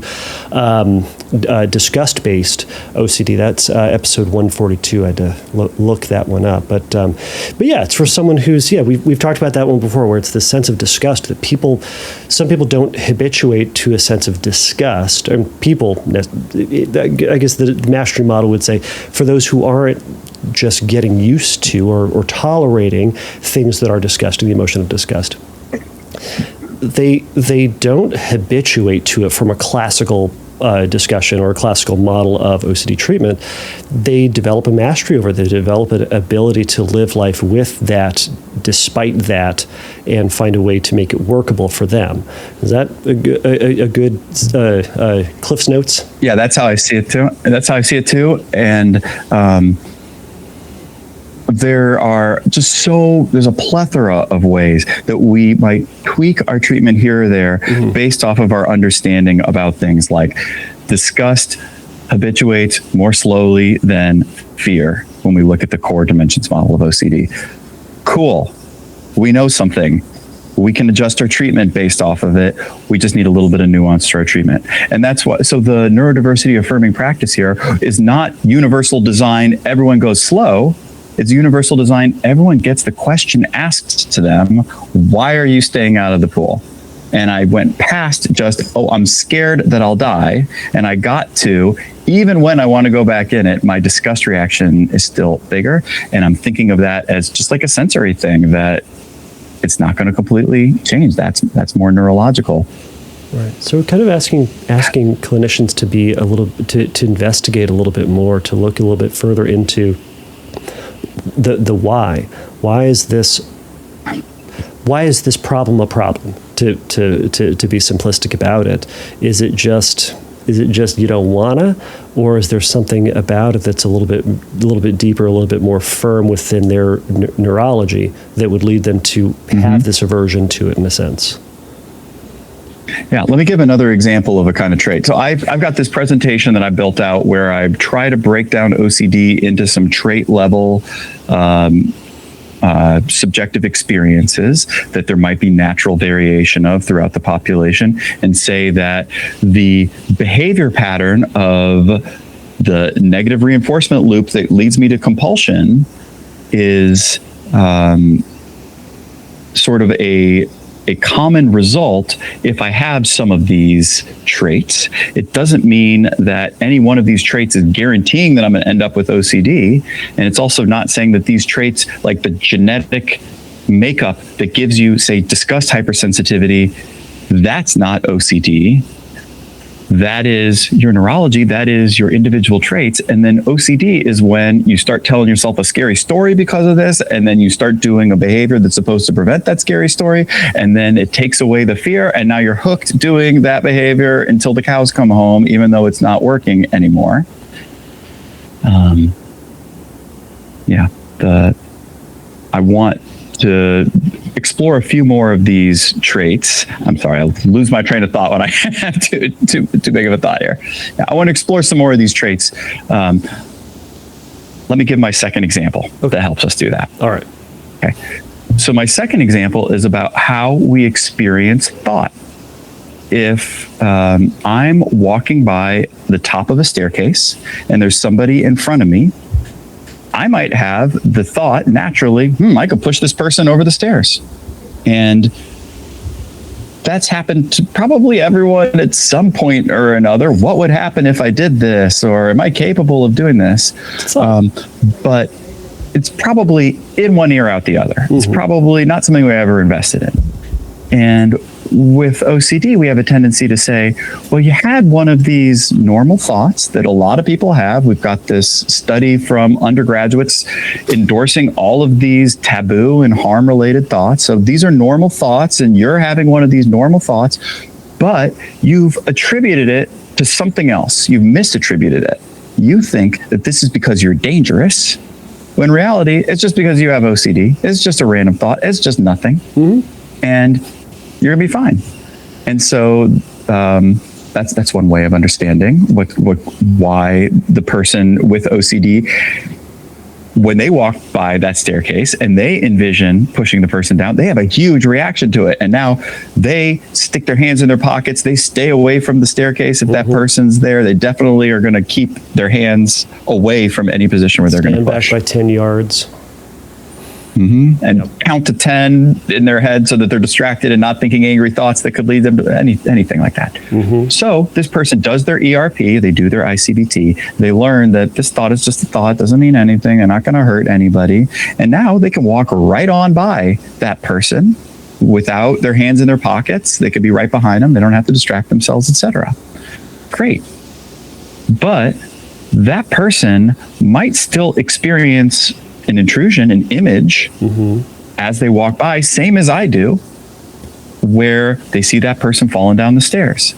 disgust-based OCD, that's episode 142. I had to look that one up. But yeah, it's for someone who's, we've talked about that one before, where it's the sense of disgust that some people don't habituate to a sense of disgust. And people, I guess the mastery model would say, for those who aren't just getting used to or tolerating things that are disgusting, the emotion of disgust, they don't habituate to it from a classical discussion or a classical model of OCD treatment. They develop a mastery over it. They develop an ability to live life with that, despite that, and find a way to make it workable for them. Is that a good Cliff's Notes? Yeah, that's how I see it too. And there's a plethora of ways that we might tweak our treatment here or there based off of our understanding about things like disgust habituates more slowly than fear when we look at the core dimensions model of OCD. Cool. We know something. We can adjust our treatment based off of it. We just need a little bit of nuance to our treatment. And that's why, so the neurodiversity affirming practice here is not universal design, everyone goes slow. It's universal design. Everyone gets the question asked to them, why are you staying out of the pool? And I went past just, oh, I'm scared that I'll die. And I got to, even when I want to go back in it, my disgust reaction is still bigger. And I'm thinking of that as just like a sensory thing, that it's not going to completely change. That's more neurological. Right. So we're kind of asking clinicians to be a little, to investigate a little bit more, to look a little bit further into the why. Why is this problem a problem? To be simplistic about it, is it just you don't wanna, or is there something about it that's a little bit deeper, a little bit more firm within their neurology that would lead them to have this aversion to it in a sense? Yeah, let me give another example of a kind of trait. So I've got this presentation that I built out where I try to break down OCD into some trait level subjective experiences that there might be natural variation of throughout the population, and say that the behavior pattern of the negative reinforcement loop that leads me to compulsion is sort of a common result if I have some of these traits. It doesn't mean that any one of these traits is guaranteeing that I'm going to end up with OCD. And it's also not saying that these traits, like the genetic makeup that gives you, say, disgust hypersensitivity, that's not OCD. That is your neurology, that is your individual traits. And then OCD is when you start telling yourself a scary story because of this, and then you start doing a behavior that's supposed to prevent that scary story, and then it takes away the fear, and now you're hooked doing that behavior until the cows come home, even though it's not working anymore. I want to explore a few more of these traits. I'm sorry, I'll lose my train of thought when I have too big of a thought here. Yeah, I want to explore some more of these traits. Let me give my second example that helps us do that. All right. Okay. So my second example is about how we experience thought. If I'm walking by the top of a staircase and there's somebody in front of me, I might have the thought naturally, I could push this person over the stairs. And that's happened to probably everyone at some point or another. What would happen if I did this? Or am I capable of doing this? But it's probably in one ear, out the other. It's probably not something we ever invested in. And with OCD, we have a tendency to say, well, you had one of these normal thoughts that a lot of people have. We've got this study from undergraduates endorsing all of these taboo and harm-related thoughts. So these are normal thoughts, and you're having one of these normal thoughts, but you've attributed it to something else. You've misattributed it. You think that this is because you're dangerous, when in reality, it's just because you have OCD. It's just a random thought. It's just nothing. And you're gonna be fine. And so that's one way of understanding why the person with OCD, when they walk by that staircase and they envision pushing the person down, they have a huge reaction to it. And now they stick their hands in their pockets. They stay away from the staircase. If that person's there, they definitely are going to keep their hands away from any position where they're going to push. Back by 10 yards. And count to 10 in their head so that they're distracted and not thinking angry thoughts that could lead them to anything like that. So this person does their ERP, they do their ICBT, they learn that this thought is just a thought, doesn't mean anything, they're not going to hurt anybody. And now they can walk right on by that person without their hands in their pockets. They could be right behind them. They don't have to distract themselves, etc. Great. But that person might still experience an intrusion, an image, as they walk by, same as I do, where they see that person falling down the stairs.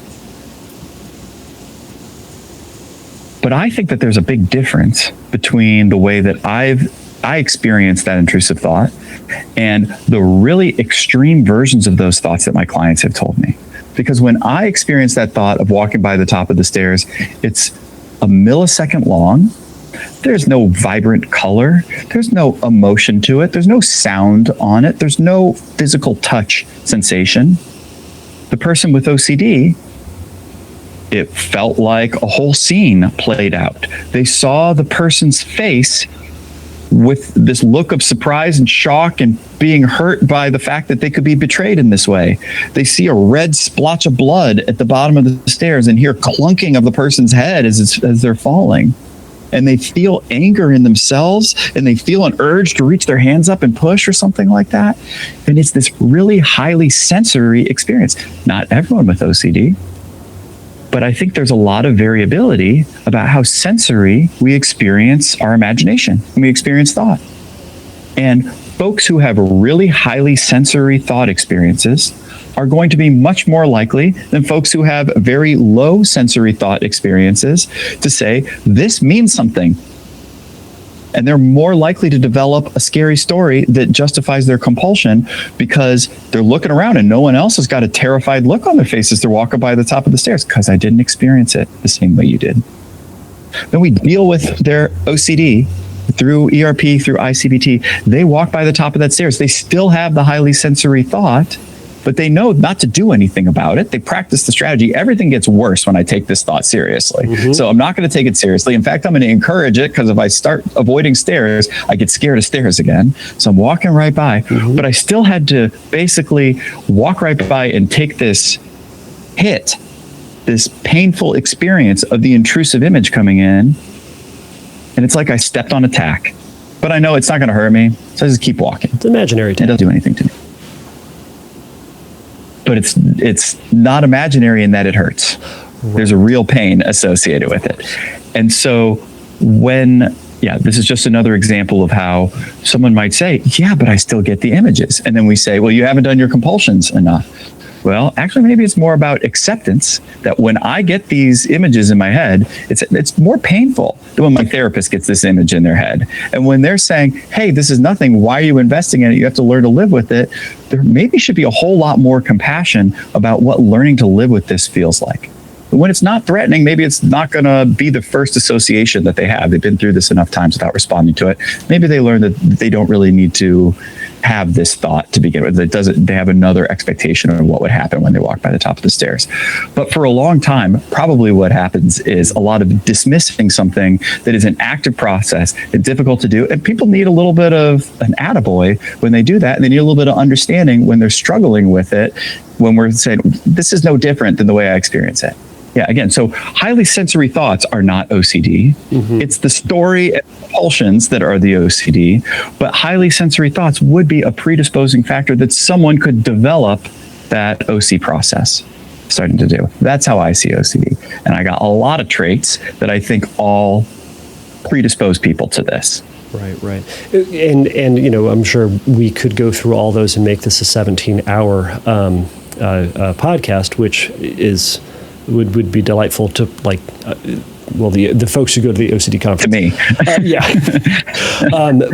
But I think that there's a big difference between the way that I experience that intrusive thought and the really extreme versions of those thoughts that my clients have told me. Because when I experience that thought of walking by the top of the stairs, it's a millisecond long. There's no vibrant color. There's no emotion to it. There's no sound on it. There's no physical touch sensation. The person with OCD, it felt like a whole scene played out. They saw the person's face with this look of surprise and shock and being hurt by the fact that they could be betrayed in this way. They see a red splotch of blood at the bottom of the stairs and hear clunking of the person's head as they're falling. And they feel anger in themselves, and they feel an urge to reach their hands up and push or something like that. And it's this really highly sensory experience. Not everyone with OCD, but I think there's a lot of variability about how sensory we experience our imagination, and we experience thought. And folks who have really highly sensory thought experiences are going to be much more likely than folks who have very low sensory thought experiences to say, this means something. And they're more likely to develop a scary story that justifies their compulsion because they're looking around and no one else has got a terrified look on their face as they're walking by the top of the stairs, because I didn't experience it the same way you did. Then we deal with their OCD through ERP, through ICBT. They walk by the top of that stairs. They still have the highly sensory thought, but they know not to do anything about it. They practice the strategy. Everything gets worse when I take this thought seriously. Mm-hmm. So I'm not going to take it seriously. In fact, I'm going to encourage it, because if I start avoiding stairs, I get scared of stairs again. So I'm walking right by, but I still had to basically walk right by and take this hit, this painful experience of the intrusive image coming in. And it's like I stepped on a tack, but I know it's not going to hurt me. So I just keep walking. It's imaginary. It doesn't do anything to me. But it's not imaginary in that it hurts. Right. There's a real pain associated with it. And so this is just another example of how someone might say, yeah, but I still get the images. And then we say, well, you haven't done your compulsions enough. Well, actually, maybe it's more about acceptance, that when I get these images in my head, it's more painful than when my therapist gets this image in their head. And when they're saying, hey, this is nothing, why are you investing in it? You have to learn to live with it. There maybe should be a whole lot more compassion about what learning to live with this feels like. When it's not threatening, maybe it's not going to be the first association that they have. They've been through this enough times without responding to it. Maybe they learn that they don't really need to have this thought to begin with. They have another expectation of what would happen when they walk by the top of the stairs. But for a long time, probably what happens is a lot of dismissing something that is an active process and difficult to do. And people need a little bit of an attaboy when they do that. And they need a little bit of understanding when they're struggling with it, when we're saying, this is no different than the way I experience it. Yeah, again, so highly sensory thoughts are not OCD. Mm-hmm. It's the story and compulsions that are the OCD, but highly sensory thoughts would be a predisposing factor that someone could develop that OC process starting to do. That's how I see OCD. And I got a lot of traits that I think all predispose people to this. Right. And I'm sure we could go through all those and make this a 17-hour podcast, which would be delightful to the folks who go to the OCD conference. To me.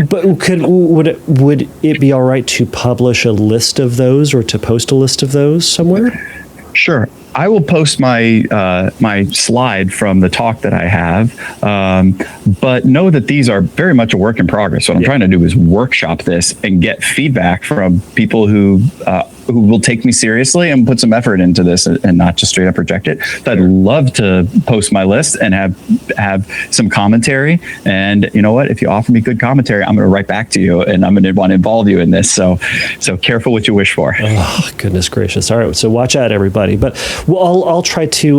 But would it be all right to publish a list of those or to post a list of those somewhere? Sure. I will post my my slide from the talk that I have, but know that these are very much a work in progress. What I'm trying to do is workshop this and get feedback from people who will take me seriously and put some effort into this and not just straight up reject it. So I'd love to post my list and have some commentary. And you know what? If you offer me good commentary, I'm going to write back to you, and I'm going to want to involve you in this. So careful what you wish for. Oh, goodness gracious! All right, so watch out, everybody. But I'll try to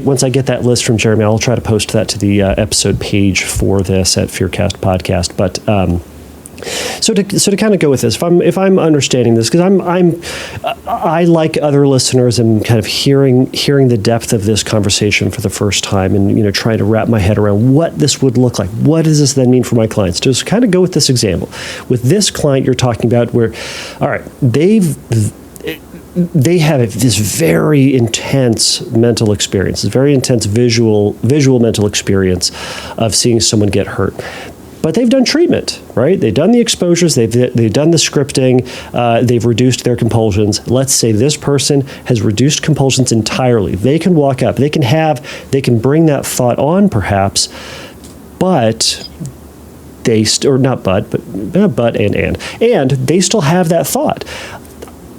once I get that list from Jeremy, I'll try to post that to the episode page for this at Fearcast Podcast. But so to kind of go with this, if I'm understanding this, because I like other listeners am kind of hearing the depth of this conversation for the first time, and trying to wrap my head around what this would look like. What does this then mean for my clients? Just kind of go with this example. With this client you're talking about, where, all right, they have this very intense mental experience, this very intense visual mental experience of seeing someone get hurt. But they've done treatment, right? They've done the exposures, they've done the scripting, they've reduced their compulsions. Let's say this person has reduced compulsions entirely. They can walk up, they can bring that thought on perhaps, but they and they still have that thought.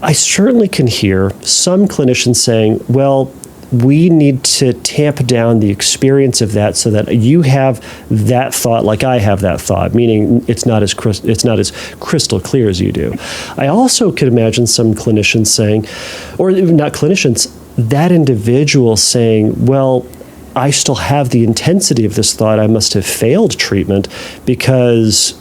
I certainly can hear some clinicians saying, well, we need to tamp down the experience of that so that you have that thought like I have that thought, meaning it's not as crystal clear as you do. I also could imagine some clinicians saying, or not clinicians, that individual saying, well, I still have the intensity of this thought. I must have failed treatment because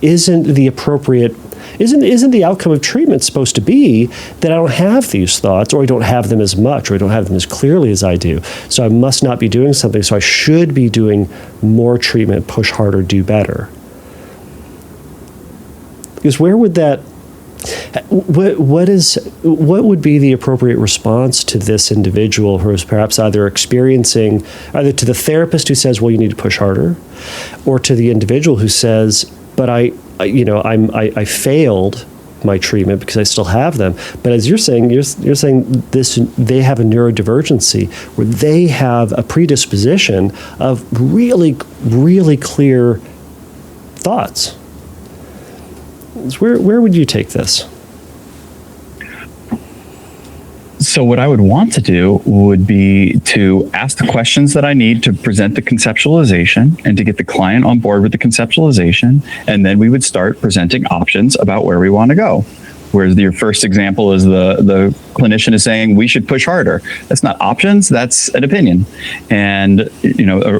isn't the outcome of treatment supposed to be that I don't have these thoughts, or I don't have them as much, or I don't have them as clearly as I do. So I must not be doing something. So I should be doing more treatment, push harder, do better. Because where would that, what would be the appropriate response to this individual who is perhaps either experiencing, either to the therapist who says, well, you need to push harder, or to the individual who says, but I failed my treatment because I still have them. But as you're saying this, they have a neurodivergency where they have a predisposition of really, really clear thoughts. Where would you take this? So what I would want to do would be to ask the questions that I need to present the conceptualization and to get the client on board with the conceptualization. And then we would start presenting options about where we want to go. Whereas your first example is the clinician is saying we should push harder. That's not options, that's an opinion. And,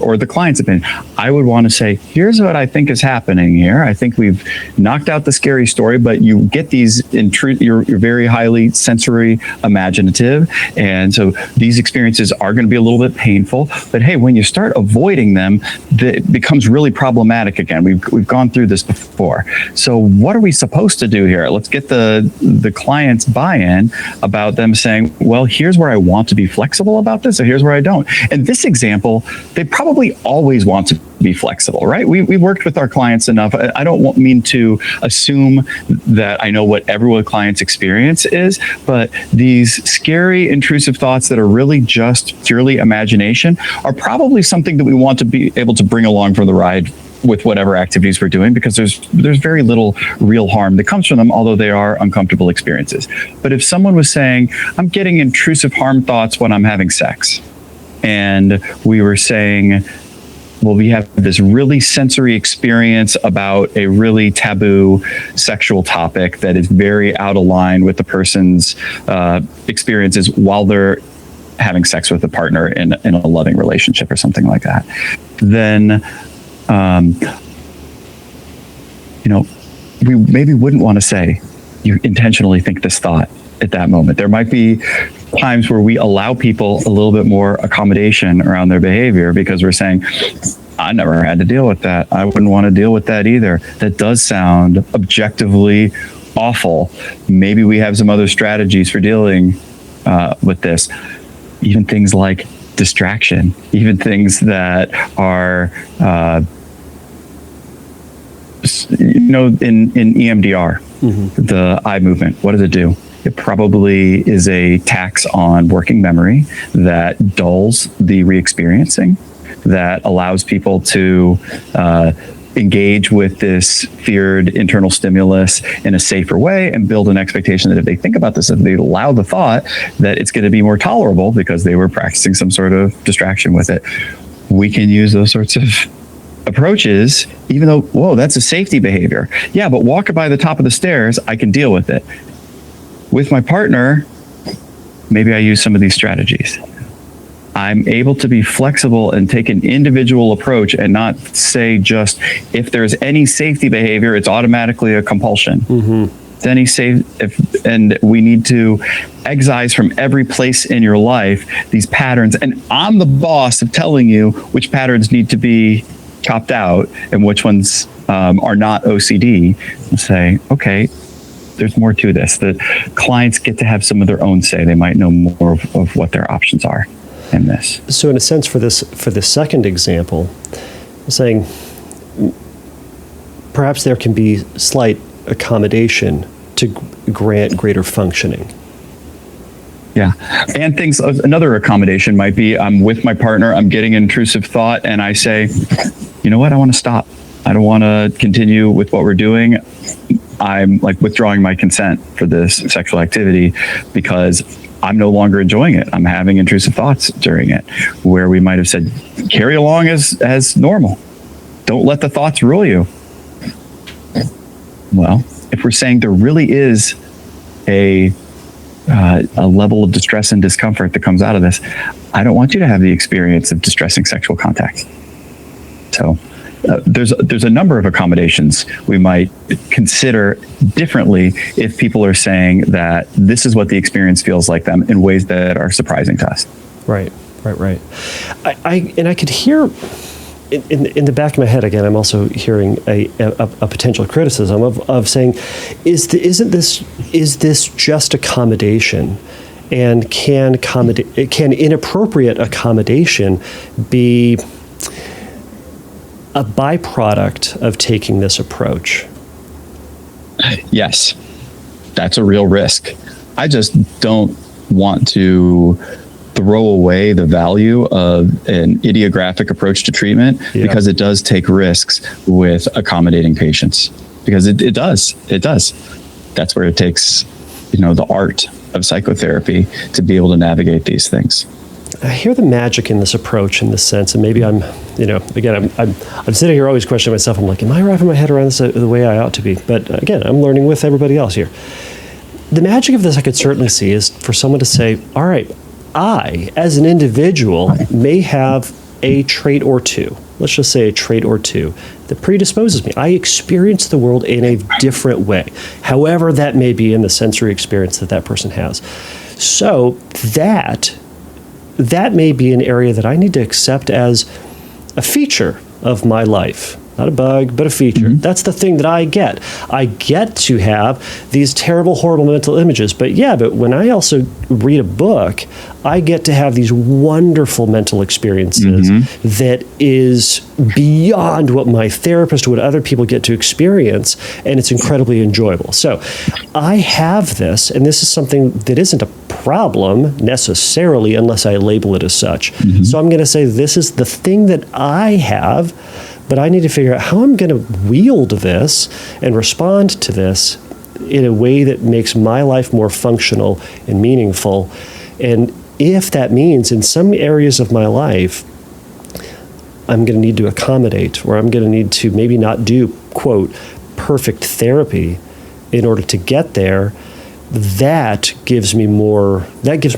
or the client's opinion. I would want to say, here's what I think is happening here. I think we've knocked out the scary story, but you get these, you're very highly sensory imaginative. And so these experiences are going to be a little bit painful, but hey, when you start avoiding them, it becomes really problematic again. We've gone through this before. So what are we supposed to do here? Let's get the client's buy-in about them saying, well, here's where I want to be flexible about this, or here's where I don't. And this example, they probably always want to be flexible, right? We've worked with our clients enough. I don't mean to assume that I know what every client's experience is, but these scary, intrusive thoughts that are really just purely imagination are probably something that we want to be able to bring along for the ride with whatever activities we're doing, because there's very little real harm that comes from them, although they are uncomfortable experiences. But if someone was saying, I'm getting intrusive harm thoughts when I'm having sex, and we were saying, well, we have this really sensory experience about a really taboo sexual topic that is very out of line with the person's experiences while they're having sex with a partner in a loving relationship or something like that, then we maybe wouldn't want to say you intentionally think this thought at that moment. There might be times where we allow people a little bit more accommodation around their behavior because we're saying, I never had to deal with that. I wouldn't want to deal with that either. That does sound objectively awful. Maybe we have some other strategies for dealing with this. Even things like distraction, even things that are, in EMDR, the eye movement, what does it do? It probably is a tax on working memory that dulls the re-experiencing, that allows people to engage with this feared internal stimulus in a safer way and build an expectation that if they think about this, if they allow the thought, that it's going to be more tolerable because they were practicing some sort of distraction with it. We can use those sorts of approaches, even though, whoa, that's a safety behavior. Yeah, but walking by the top of the stairs, I can deal with it. With my partner, maybe I use some of these strategies. I'm able to be flexible and take an individual approach and not say just, if there's any safety behavior, it's automatically a compulsion. And we need to excise from every place in your life these patterns. And I'm the boss of telling you which patterns need to be chopped out and which ones are not OCD, and say, okay, there's more to this. The clients get to have some of their own say. They might know more of what their options are in this. So in a sense, for this second example, saying perhaps there can be slight accommodation to grant greater functioning. Yeah. And another accommodation might be, I'm with my partner, I'm getting intrusive thought, and I say, you know what, I want to stop. I don't want to continue with what we're doing. I'm like withdrawing my consent for this sexual activity because I'm no longer enjoying it. I'm having intrusive thoughts during it, where we might have said, carry along as normal. Don't let the thoughts rule you. Well, if we're saying there really is a level of distress and discomfort that comes out of this, I don't want you to have the experience of distressing sexual contact. So there's a number of accommodations we might consider differently if people are saying that this is what the experience feels like them in ways that are surprising to us. Right. I could hear in the back of my head, again, I'm also hearing a potential criticism of saying, is this just accommodation? And can inappropriate accommodation be a byproduct of taking this approach? Yes, that's a real risk. I just don't want to throw away the value of an idiographic approach to treatment because it does take risks with accommodating patients, because it does. That's where it takes, the art of psychotherapy to be able to navigate these things. I hear the magic in this approach in this sense, and maybe I'm sitting here always questioning myself. I'm like, am I wrapping my head around this the way I ought to be? But again, I'm learning with everybody else here. The magic of this I could certainly see is for someone to say, all right, I, as an individual, may have a trait or two. Let's just say a trait or two that predisposes me. I experience the world in a different way, however that may be in the sensory experience that person has. So that may be an area that I need to accept as a feature of my life. Not a bug, but a feature. Mm-hmm. That's the thing that I get. I get to have these terrible, horrible mental images. But when I also read a book, I get to have these wonderful mental experiences that is beyond what my therapist or what other people get to experience, and it's incredibly enjoyable. So I have this, and this is something that isn't a problem necessarily unless I label it as such. Mm-hmm. So I'm going to say this is the thing that I have, but I need to figure out how I'm going to wield this and respond to this in a way that makes my life more functional and meaningful. And if that means in some areas of my life, I'm going to need to accommodate, or I'm going to need to maybe not do, quote, perfect therapy in order to get there, that gives my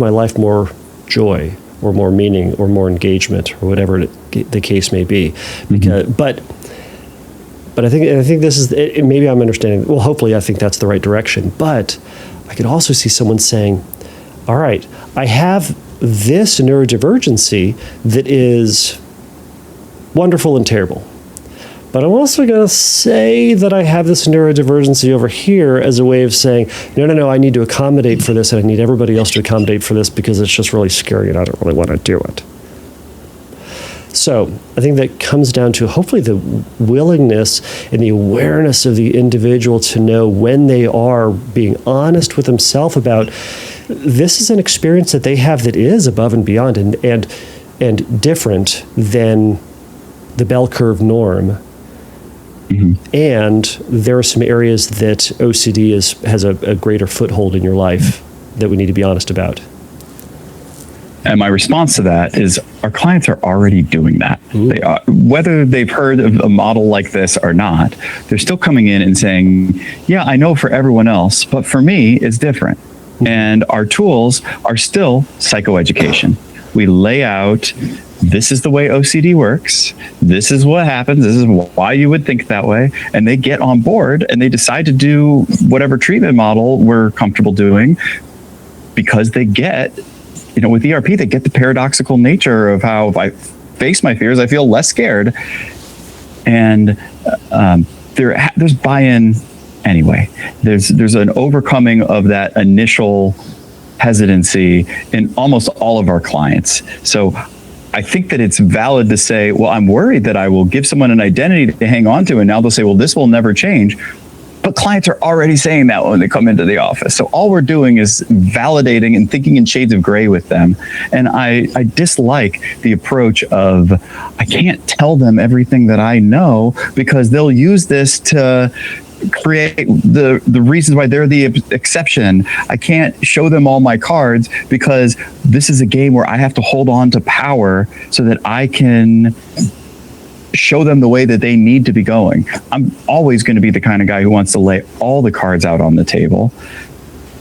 life more joy, or more meaning, or more engagement, or whatever the case may be. Because, but I think this is, maybe I'm understanding, well, hopefully I think that's the right direction. But I could also see someone saying, all right, I have this neurodivergency that is wonderful and terrible. But I'm also going to say that I have this neurodivergency over here as a way of saying, no, I need to accommodate for this, and I need everybody else to accommodate for this because it's just really scary and I don't really want to do it. So I think that comes down to hopefully the willingness and the awareness of the individual to know when they are being honest with themselves about this is an experience that they have that is above and beyond and different than the bell curve norm. Mm-hmm. And there are some areas that OCD has a greater foothold in your life that we need to be honest about. And my response to that is our clients are already doing that. Ooh. They are, whether they've heard of a model like this or not, they're still coming in and saying, yeah, I know for everyone else, but for me, it's different. Ooh. And our tools are still psychoeducation. We lay out, this is the way OCD works. This is what happens. This is why you would think that way. And they get on board and they decide to do whatever treatment model we're comfortable doing because they get, with ERP, they get the paradoxical nature of how if I face my fears, I feel less scared. And there's buy-in anyway. There's an overcoming of that initial hesitancy in almost all of our clients. So I think that it's valid to say, well, I'm worried that I will give someone an identity to hang on to, and now they'll say, well, this will never change. But clients are already saying that when they come into the office. So all we're doing is validating and thinking in shades of gray with them. And I dislike the approach of, I can't tell them everything that I know because they'll use this to create the reasons why they're the exception. I can't show them all my cards because this is a game where I have to hold on to power so that I can show them the way that they need to be going. I'm always going to be the kind of guy who wants to lay all the cards out on the table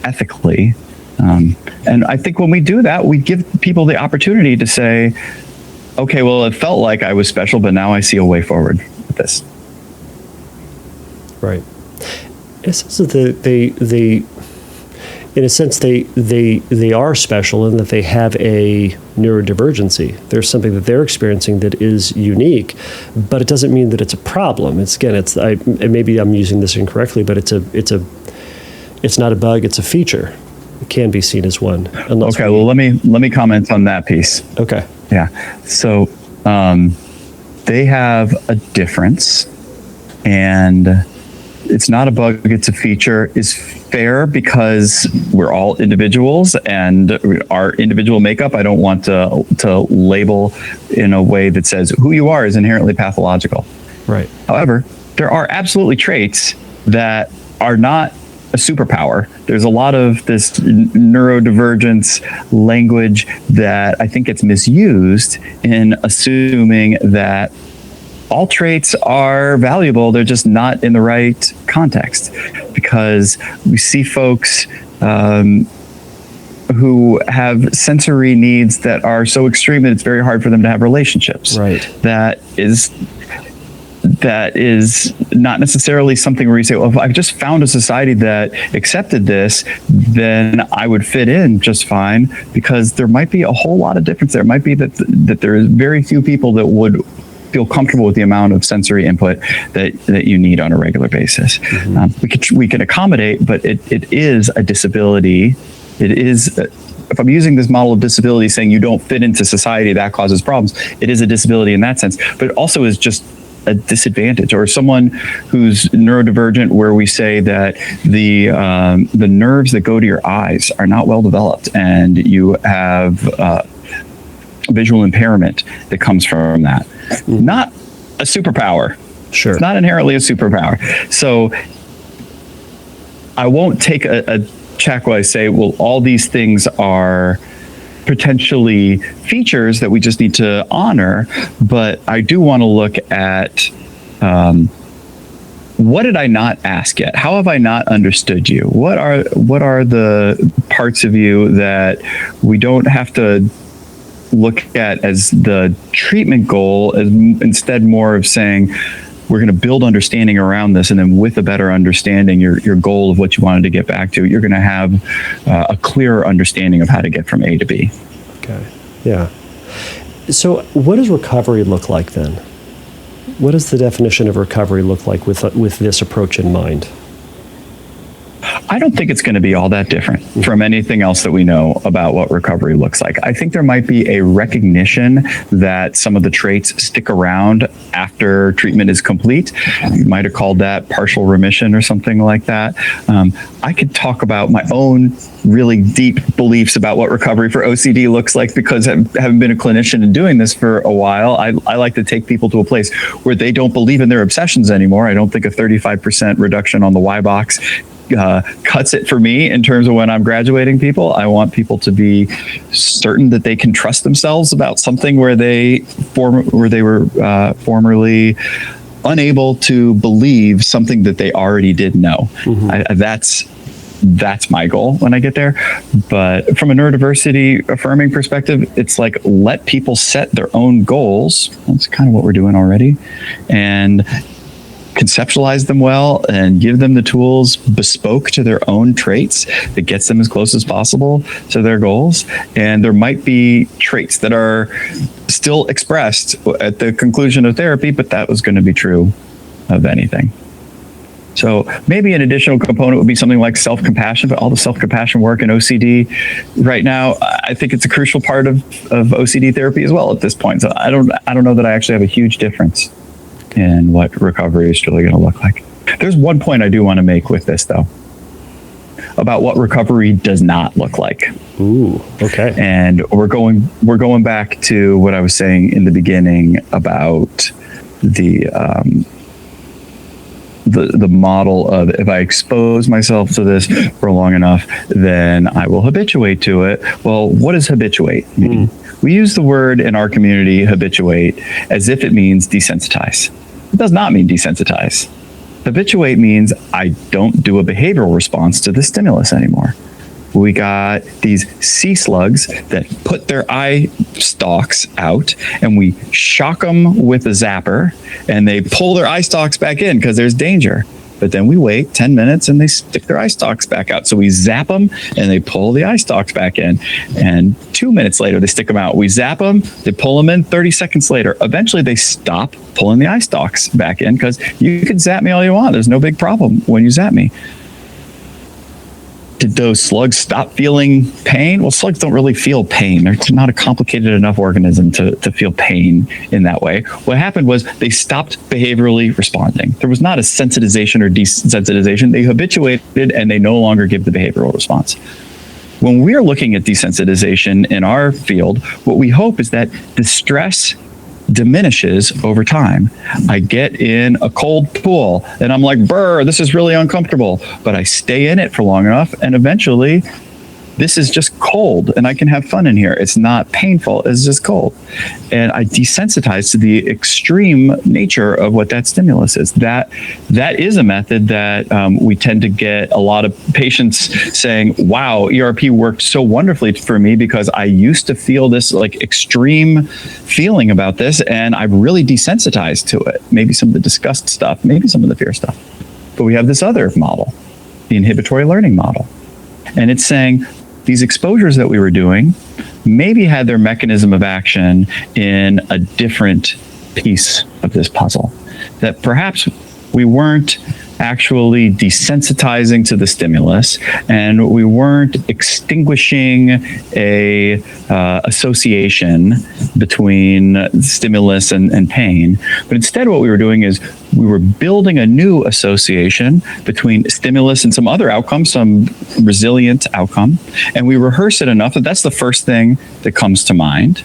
ethically. And I think when we do that, we give people the opportunity to say, okay, well, it felt like I was special, but now I see a way forward with this. Right. It's so that they in a sense, they are special in that they have a neurodivergency. There's something that they're experiencing that is unique, but it doesn't mean that it's a problem. Maybe I'm using this incorrectly, but it's not a bug. It's a feature. It can be seen as one. Okay. Well, let me comment on that piece. Okay. Yeah. So they have a difference, and it's not a bug, it's a feature, is fair because we're all individuals and our individual makeup. I don't want to label in a way that says who you are is inherently pathological. Right. However, there are absolutely traits that are not a superpower. There's a lot of this neurodivergence language that I think gets misused in assuming that all traits are valuable. They're just not in the right context, because we see folks who have sensory needs that are so extreme that it's very hard for them to have relationships. Right. That is not necessarily something where you say, well, if I've just found a society that accepted this, then I would fit in just fine, because there might be a whole lot of difference. There might be that there is very few people that would feel comfortable with the amount of sensory input that you need on a regular basis. Mm-hmm. We can accommodate, but it is a disability. It is, if I'm using this model of disability saying you don't fit into society, that causes problems, it is a disability in that sense, but it also is just a disadvantage. Or someone who's neurodivergent, where we say that the nerves that go to your eyes are not well developed, and you have visual impairment that comes from that. Mm-hmm. Not a superpower. Sure. It's not inherently a superpower. So I won't take a check where I say, well, all these things are potentially features that we just need to honor, but I do want to look at what did I not ask yet? How have I not understood you? What are the parts of you that we don't have to look at as the treatment goal, as instead more of saying we're going to build understanding around this, and then with a better understanding, your goal of what you wanted to get back to, you're going to have a clearer understanding of how to get from A to B. Okay. Yeah. So what does recovery look like then? What does the definition of recovery look like with this approach in mind? I don't think it's going to be all that different from anything else that we know about what recovery looks like. I think there might be a recognition that some of the traits stick around after treatment is complete. You might have called that partial remission or something like that. I could talk about my own really deep beliefs about what recovery for OCD looks like, because having been a clinician and doing this for a while, I like to take people to a place where they don't believe in their obsessions anymore. I don't think a 35% reduction on the Y box cuts it for me in terms of when I'm graduating people. I want people to be certain that they can trust themselves about something where they were formerly unable to believe something that they already did know. Mm-hmm. That's my goal when I get there. But from a neurodiversity affirming perspective, it's like, let people set their own goals. That's kind of what we're doing already. And conceptualize them well and give them the tools bespoke to their own traits that gets them as close as possible to their goals. And there might be traits that are still expressed at the conclusion of therapy, but that was going to be true of anything. So maybe an additional component would be something like self-compassion, but all the self-compassion work in OCD right now, I think it's a crucial part of OCD therapy as well at this point. So I don't know that I actually have a huge difference in what recovery is really going to look like. There's one point I do want to make with this, though, about what recovery does not look like. Ooh, okay. And we're going back to what I was saying in the beginning about the the model of if I expose myself to this for long enough, then I will habituate to it. Well, what does habituate mean? We use the word in our community, habituate, as if it means desensitize. It does not mean desensitize. Habituate means I don't do a behavioral response to the stimulus anymore. We got these sea slugs that put their eye stalks out, and we shock them with a zapper, and they pull their eye stalks back in because there's danger. But then we wait 10 minutes and they stick their eye stalks back out. So we zap them and they pull the eye stalks back in. And 2 minutes later, they stick them out. We zap them, they pull them in 30 seconds later. Eventually, they stop pulling the eye stalks back in because you can zap me all you want. There's no big problem when you zap me. Did those slugs stop feeling pain? Well, slugs don't really feel pain. They're not a complicated enough organism to feel pain in that way. What happened was they stopped behaviorally responding. There was not a sensitization or desensitization. They habituated and they no longer give the behavioral response. When we're looking at desensitization in our field, what we hope is that distress diminishes over time. I get in a cold pool and I'm like, brr, this is really uncomfortable, but I stay in it for long enough and eventually this is just cold and I can have fun in here. It's not painful, it's just cold. And I desensitize to the extreme nature of what that stimulus is. That is a method that we tend to get a lot of patients saying, wow, ERP worked so wonderfully for me because I used to feel this like extreme feeling about this and I've really desensitized to it. Maybe some of the disgust stuff, maybe some of the fear stuff. But we have this other model, the inhibitory learning model. And it's saying, these exposures that we were doing maybe had their mechanism of action in a different piece of this puzzle. That perhaps we weren't actually desensitizing to the stimulus and we weren't extinguishing a association between stimulus and pain, but instead what we were doing is we were building a new association between stimulus and some other outcome, some resilient outcome, and we rehearse it enough that that's the first thing that comes to mind.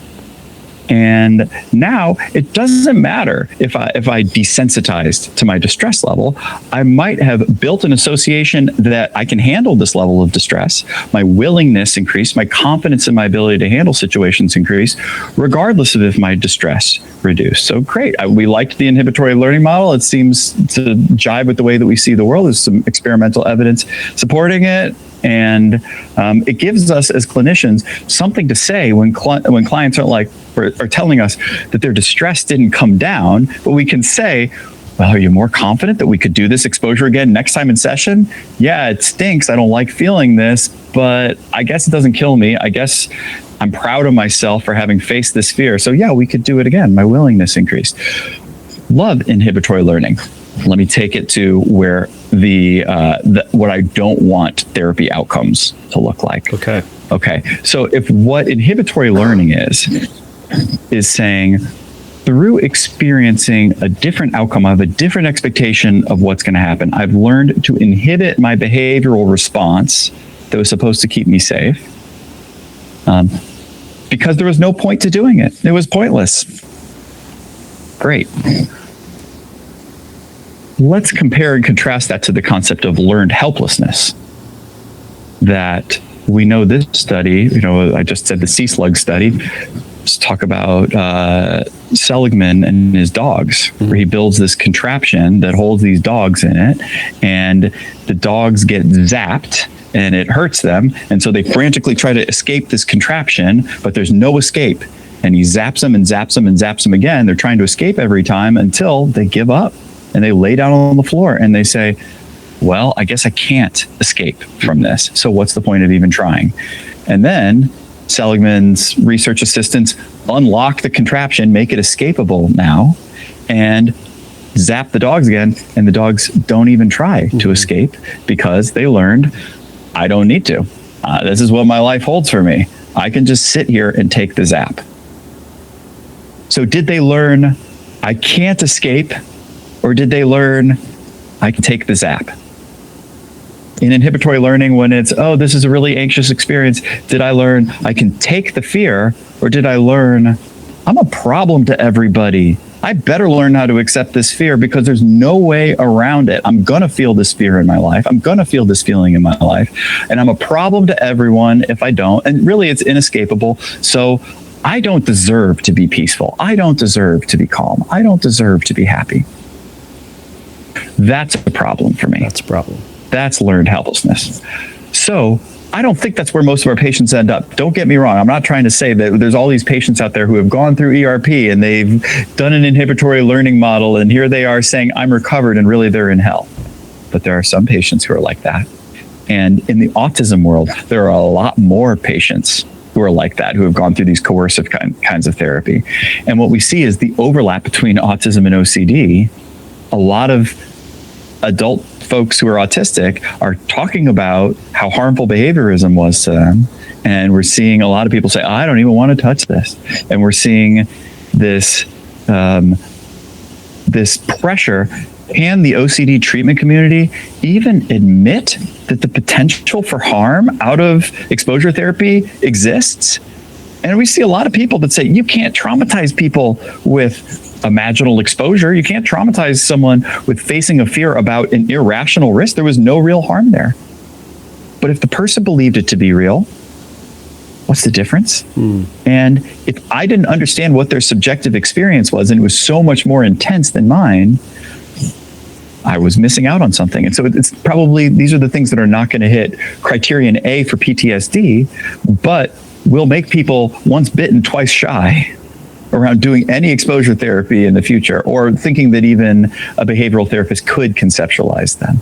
And now it doesn't matter if I desensitized to my distress level. I might have built an association that I can handle this level of distress. My willingness increased, my confidence in my ability to handle situations increased, regardless of if my distress reduced. So great. We liked the inhibitory learning model. It seems to jive with the way that we see the world. There's some experimental evidence supporting it. And it gives us as clinicians something to say when clients are telling us that their distress didn't come down, but we can say, well, are you more confident that we could do this exposure again next time in session? Yeah, it stinks. I don't like feeling this, but I guess it doesn't kill me. I guess I'm proud of myself for having faced this fear. So yeah, we could do it again. My willingness increased. Love inhibitory learning. Let me take it to where what I don't want therapy outcomes to look like. Okay. So if what inhibitory learning is saying through experiencing a different outcome, I have a different expectation of what's going to happen. I've learned to inhibit my behavioral response that was supposed to keep me safe because there was no point to doing it. It was pointless. Great. Let's compare and contrast that to the concept of learned helplessness. That we know this study, I just said the sea slug study. Let's talk about Seligman and his dogs, where he builds this contraption that holds these dogs in it, and the dogs get zapped and it hurts them. And so they frantically try to escape this contraption, but there's no escape. And he zaps them and zaps them and zaps them again. They're trying to escape every time until they give up. And they lay down on the floor and they say, well, I guess I can't escape from this. So what's the point of even trying? And then Seligman's research assistants unlock the contraption, make it escapable now, and zap the dogs again. And the dogs don't even try to escape because they learned, I don't need to. This is what my life holds for me. I can just sit here and take the zap. So did they learn, I can't escape? Or did they learn, I can take the zap? In inhibitory learning, when it's, oh, this is a really anxious experience, did I learn I can take the fear? Or did I learn I'm a problem to everybody? I better learn how to accept this fear because there's no way around it. I'm going to feel this fear in my life. I'm going to feel this feeling in my life. And I'm a problem to everyone if I don't. And really, it's inescapable. So I don't deserve to be peaceful. I don't deserve to be calm. I don't deserve to be happy. That's a problem for me. That's a problem. That's learned helplessness. So I don't think that's where most of our patients end up. Don't get me wrong. I'm not trying to say that there's all these patients out there who have gone through ERP and they've done an inhibitory learning model and here they are saying, I'm recovered, and really they're in hell. But there are some patients who are like that. And in the autism world, there are a lot more patients who are like that, who have gone through these coercive kinds of therapy. And what we see is the overlap between autism and OCD. A lot of adult folks who are autistic are talking about how harmful behaviorism was to them. And we're seeing a lot of people say, I don't even want to touch this. And we're seeing this, this pressure. Can the OCD treatment community even admit that the potential for harm out of exposure therapy exists? And we see a lot of people that say, you can't traumatize people with imaginal exposure. You can't traumatize someone with facing a fear about an irrational risk. There was no real harm there. But if the person believed it to be real, what's the difference? And if I didn't understand what their subjective experience was, and it was so much more intense than mine, I was missing out on something. And so it's probably, these are the things that are not going to hit criterion A for PTSD, but will make people once bitten, twice shy around doing any exposure therapy in the future, or thinking that even a behavioral therapist could conceptualize them.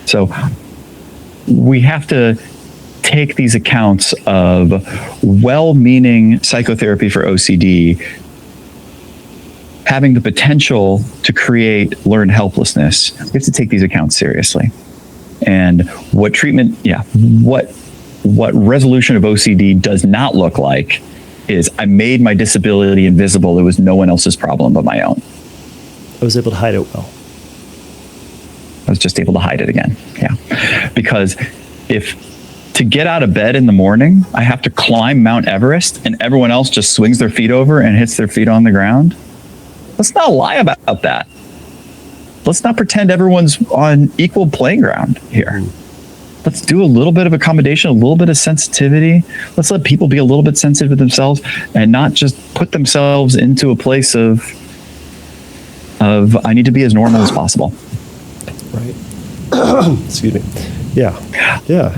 So we have to take these accounts of well-meaning psychotherapy for OCD having the potential to create learned helplessness. We have to take these accounts seriously. And what treatment, what resolution of OCD does not look like is I made my disability invisible. It was no one else's problem but my own. I was able to hide it well. I was just able to hide it again. Yeah. Because if to get out of bed in the morning, I have to climb Mount Everest and everyone else just swings their feet over and hits their feet on the ground, let's not lie about that. Let's not pretend everyone's on equal playing ground here. Let's do a little bit of accommodation, a little bit of sensitivity. Let's let people be a little bit sensitive to themselves and not just put themselves into a place of I need to be as normal as possible. Right. Excuse me. Yeah.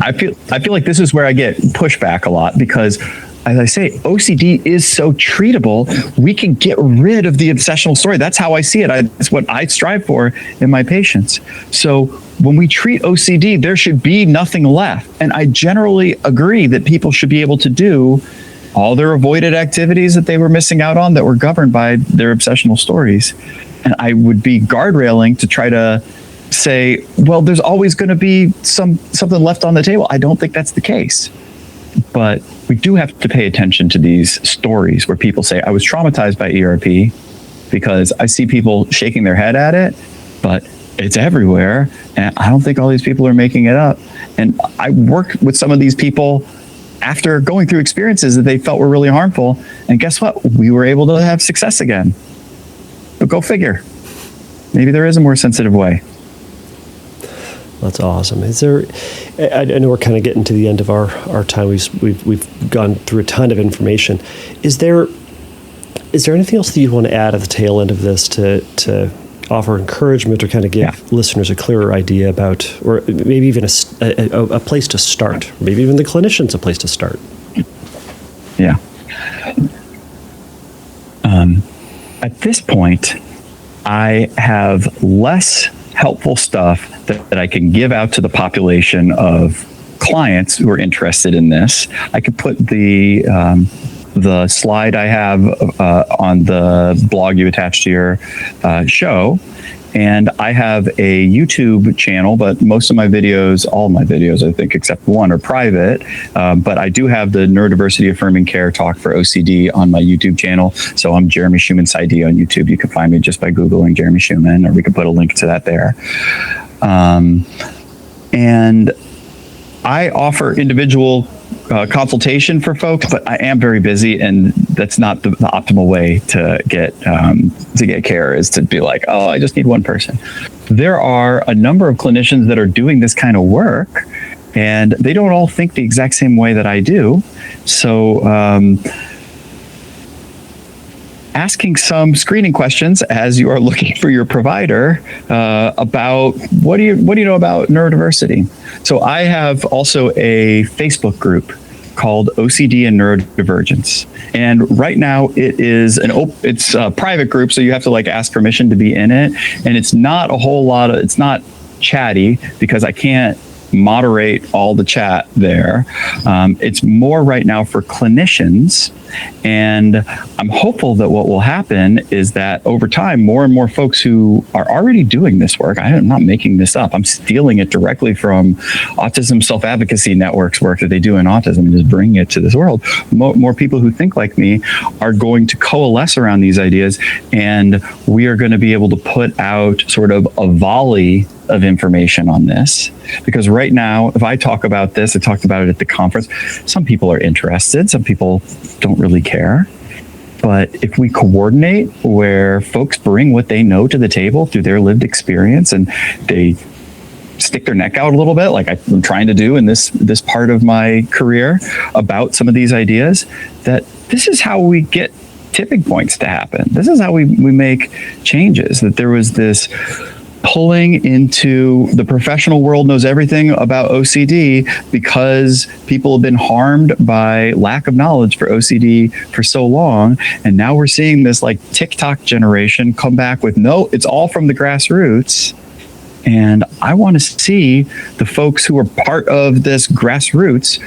I feel like this is where I get pushback a lot because, as I say, OCD is so treatable. We can get rid of the obsessional story. That's how I see it. That's what I strive for in my patients. So when we treat OCD, there should be nothing left. And I generally agree that people should be able to do all their avoided activities that they were missing out on that were governed by their obsessional stories. And I would be guardrailing to try to say, well, there's always going to be something left on the table. I don't think that's the case. But we do have to pay attention to these stories where people say, I was traumatized by ERP, because I see people shaking their head at it, but it's everywhere. And I don't think all these people are making it up. And I worked with some of these people after going through experiences that they felt were really harmful. And guess what? We were able to have success again. But go figure. Maybe there is a more sensitive way. That's awesome. Is there? I know we're kind of getting to the end of our time. We've gone through a ton of information. Is there anything else that you want to add at the tail end of this to offer encouragement or kind of give listeners a clearer idea about, or maybe even a place to start, maybe even the clinicians a place to start? Yeah. At this point, I have less helpful stuff that I can give out to the population of clients who are interested in this. I could put the slide I have on the blog you attached to your show. And I have a YouTube channel, but most of my videos, all of my videos, I think, except one, are private. But I do have the Neurodiversity Affirming Care Talk for OCD on my YouTube channel. So I'm Jeremy Shuman PsyD on YouTube. You can find me just by Googling Jeremy Shuman, or we can put a link to that there. And I offer individual consultation for folks, but I am very busy, and that's not the optimal way to get care, is to be like, oh, I just need one person. There are a number of clinicians that are doing this kind of work, and they don't all think the exact same way that I do. So asking some screening questions as you are looking for your provider about what do you know about neurodiversity. So I have also a Facebook group called OCD and Neurodivergence, and right now it is it's a private group, so you have to like ask permission to be in it, and it's not a whole lot of, it's not chatty because I can't moderate all the chat there. It's more right now for clinicians, and I'm hopeful that what will happen is that over time, more and more folks who are already doing this work, I'm not making this up, I'm stealing it directly from Autism Self-Advocacy Network's work that they do in autism and just bringing it to this world. More people who think like me are going to coalesce around these ideas, and we are going to be able to put out sort of a volley of information on this. Because right now, if I talk about this, I talked about it at the conference, some people are interested, some people don't really care. But if we coordinate where folks bring what they know to the table through their lived experience, and they stick their neck out a little bit, like I'm trying to do in this part of my career about some of these ideas, that this is how we get tipping points to happen. This is how we make changes. That there was this pulling into the professional world knows everything about OCD because people have been harmed by lack of knowledge for OCD for so long. And now we're seeing this like TikTok generation come back with, no, it's all from the grassroots. And I want to see the folks who are part of this grassroots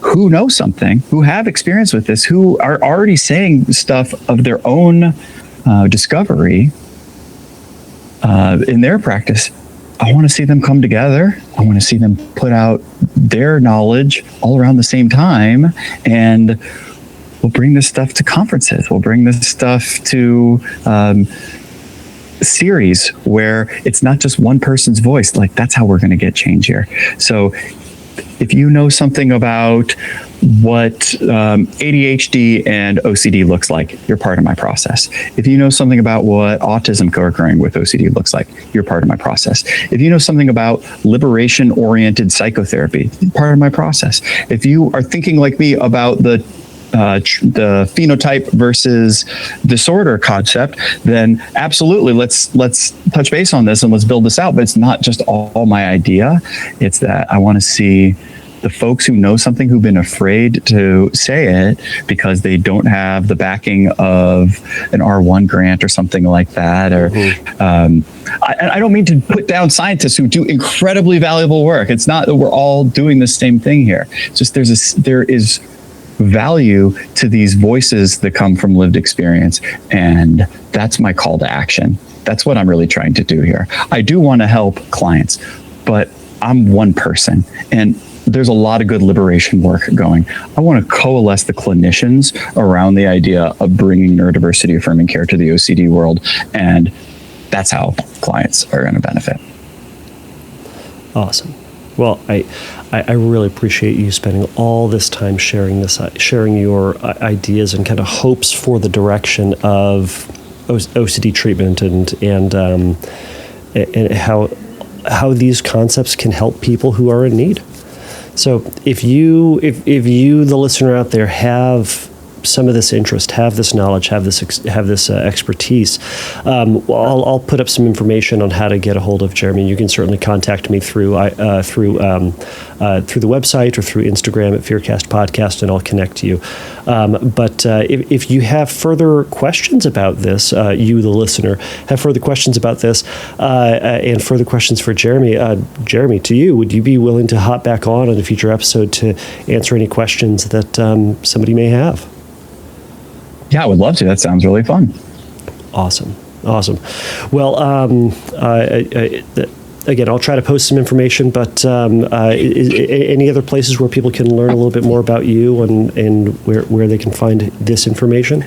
who know something, who have experience with this, who are already saying stuff of their own discovery in their practice. I want to see them come together. I want to see them put out their knowledge all around the same time, and we'll bring this stuff to conferences. We'll bring this stuff to series where it's not just one person's voice. Like, that's how we're going to get change here. So if you know something about what ADHD and OCD looks like, you're part of my process. If you know something about what autism co-occurring with OCD looks like, you're part of my process. If you know something about liberation-oriented psychotherapy, you're part of my process. If you are thinking like me about the phenotype versus disorder concept, then absolutely let's touch base on this and let's build this out. But it's not just all my idea. It's that I want to see the folks who know something, who've been afraid to say it because they don't have the backing of an R1 grant or something like that. Or I don't mean to put down scientists who do incredibly valuable work. It's not that we're all doing the same thing here. It's just there is value to these voices that come from lived experience, and that's my call to action. That's what I'm really trying to do here. I do want to help clients, but I'm one person, and there's a lot of good liberation work going. I want to coalesce the clinicians around the idea of bringing neurodiversity affirming care to the OCD world, and that's how clients are going to benefit. Awesome. Well, I really appreciate you spending all this time sharing your ideas and kind of hopes for the direction of OCD treatment and how these concepts can help people who are in need. So if you, the listener out there, have some of this interest, have this knowledge, have this expertise, I'll put up some information on how to get a hold of Jeremy. You can certainly contact me through the website or through Instagram at Fearcast Podcast, and I'll connect to you. But if you have further questions about this, you, the listener, have further questions about this, and further questions for Jeremy, Jeremy, to you, would you be willing to hop back on a future episode to answer any questions that somebody may have? Yeah, I would love to. That sounds really fun. Awesome. Well, again, I'll try to post some information, but any other places where people can learn a little bit more about you and where they can find this information?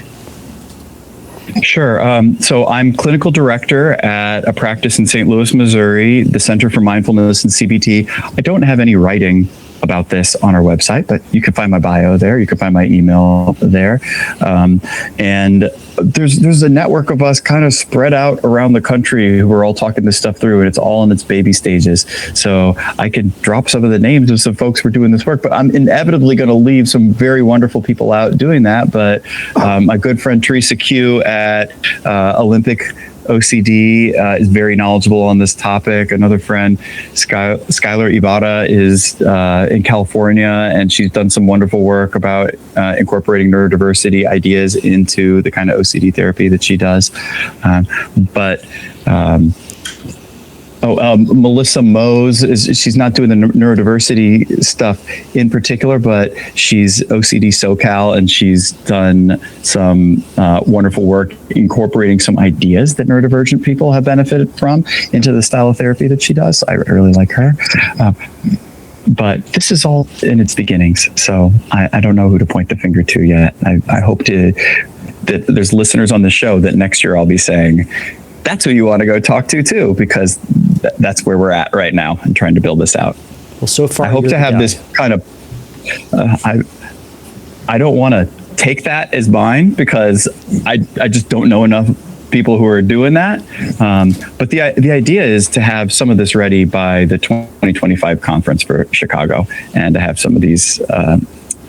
Sure. So I'm clinical director at a practice in St. Louis, Missouri, the Center for Mindfulness and CBT. I don't have any writing about this on our website, but you can find my bio there. You can find my email there. And there's a network of us kind of spread out around the country who are all talking this stuff through, and it's all in its baby stages. So I could drop some of the names of some folks who are doing this work, but I'm inevitably going to leave some very wonderful people out doing that. But my good friend Teresa Q at Olympic OCD is very knowledgeable on this topic. Another friend, Skylar Ibarra, is in California, and she's done some wonderful work about incorporating neurodiversity ideas into the kind of OCD therapy that she does. Melissa Mose she's not doing the neurodiversity stuff in particular, but she's OCD SoCal, and she's done some wonderful work incorporating some ideas that neurodivergent people have benefited from into the style of therapy that she does. I really like her. But this is all in its beginnings, so I don't know who to point the finger to yet. I hope that there's listeners on the show that next year I'll be saying, that's who you want to go talk to too, because that's where we're at right now and trying to build this out. Well, so far I hope to have this kind of, I don't want to take that as mine, because I just don't know enough people who are doing that. But the idea is to have some of this ready by the 2025 conference for Chicago, and to have some of these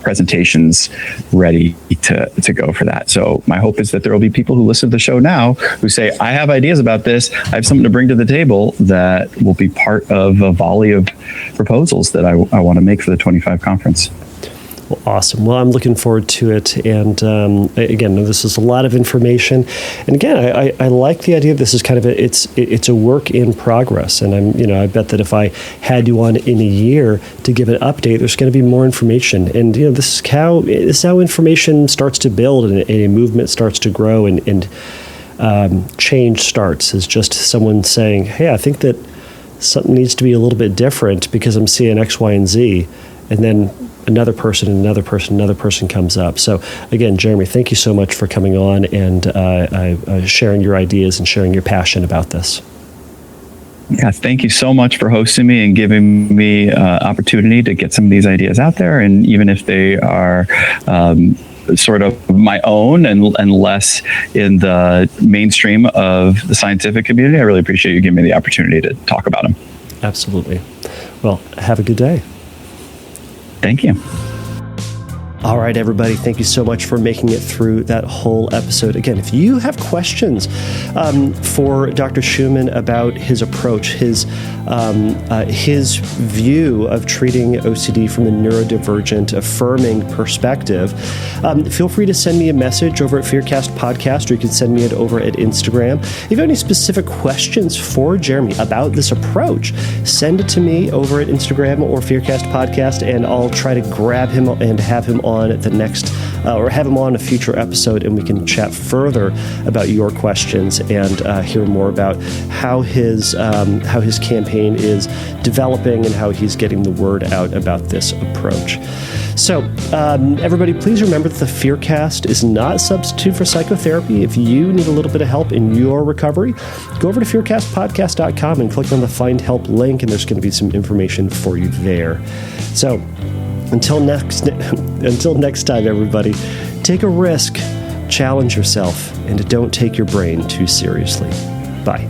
presentations ready to go for that. So my hope is that there will be people who listen to the show now who say, I have ideas about this. I have something to bring to the table that will be part of a volley of proposals that I want to make for the 25 conference. Well, awesome. Well, I'm looking forward to it. And again, this is a lot of information. And again, I like the idea. This is kind of it's a work in progress. And I bet that if I had you on in a year to give an update, there's going to be more information. And this is how information starts to build, and a movement starts to grow, and change starts. Is just someone saying, "Hey, I think that something needs to be a little bit different because I'm seeing X, Y, and Z," and then another person comes up. So again, Jeremy, thank you so much for coming on and sharing your ideas and sharing your passion about this. Yeah, thank you so much for hosting me and giving me opportunity to get some of these ideas out there. And even if they are sort of my own and less in the mainstream of the scientific community, I really appreciate you giving me the opportunity to talk about them. Absolutely. Well, have a good day. Thank you. All right, everybody, thank you so much for making it through that whole episode. Again, if you have questions for Dr. Shuman about his approach, his view of treating OCD from a neurodivergent, affirming perspective, feel free to send me a message over at Fearcast Podcast, or you can send me it over at Instagram. If you have any specific questions for Jeremy about this approach, send it to me over at Instagram or Fearcast Podcast, and I'll try to grab him and have him on the next, or have him on a future episode, and we can chat further about your questions and hear more about how his campaign is developing and how he's getting the word out about this approach. So, everybody, please remember that the Fearcast is not a substitute for psychotherapy. If you need a little bit of help in your recovery, go over to fearcastpodcast.com and click on the Find Help link, and there's going to be some information for you there. So, until next time, everybody, take a risk, challenge yourself, and don't take your brain too seriously. Bye.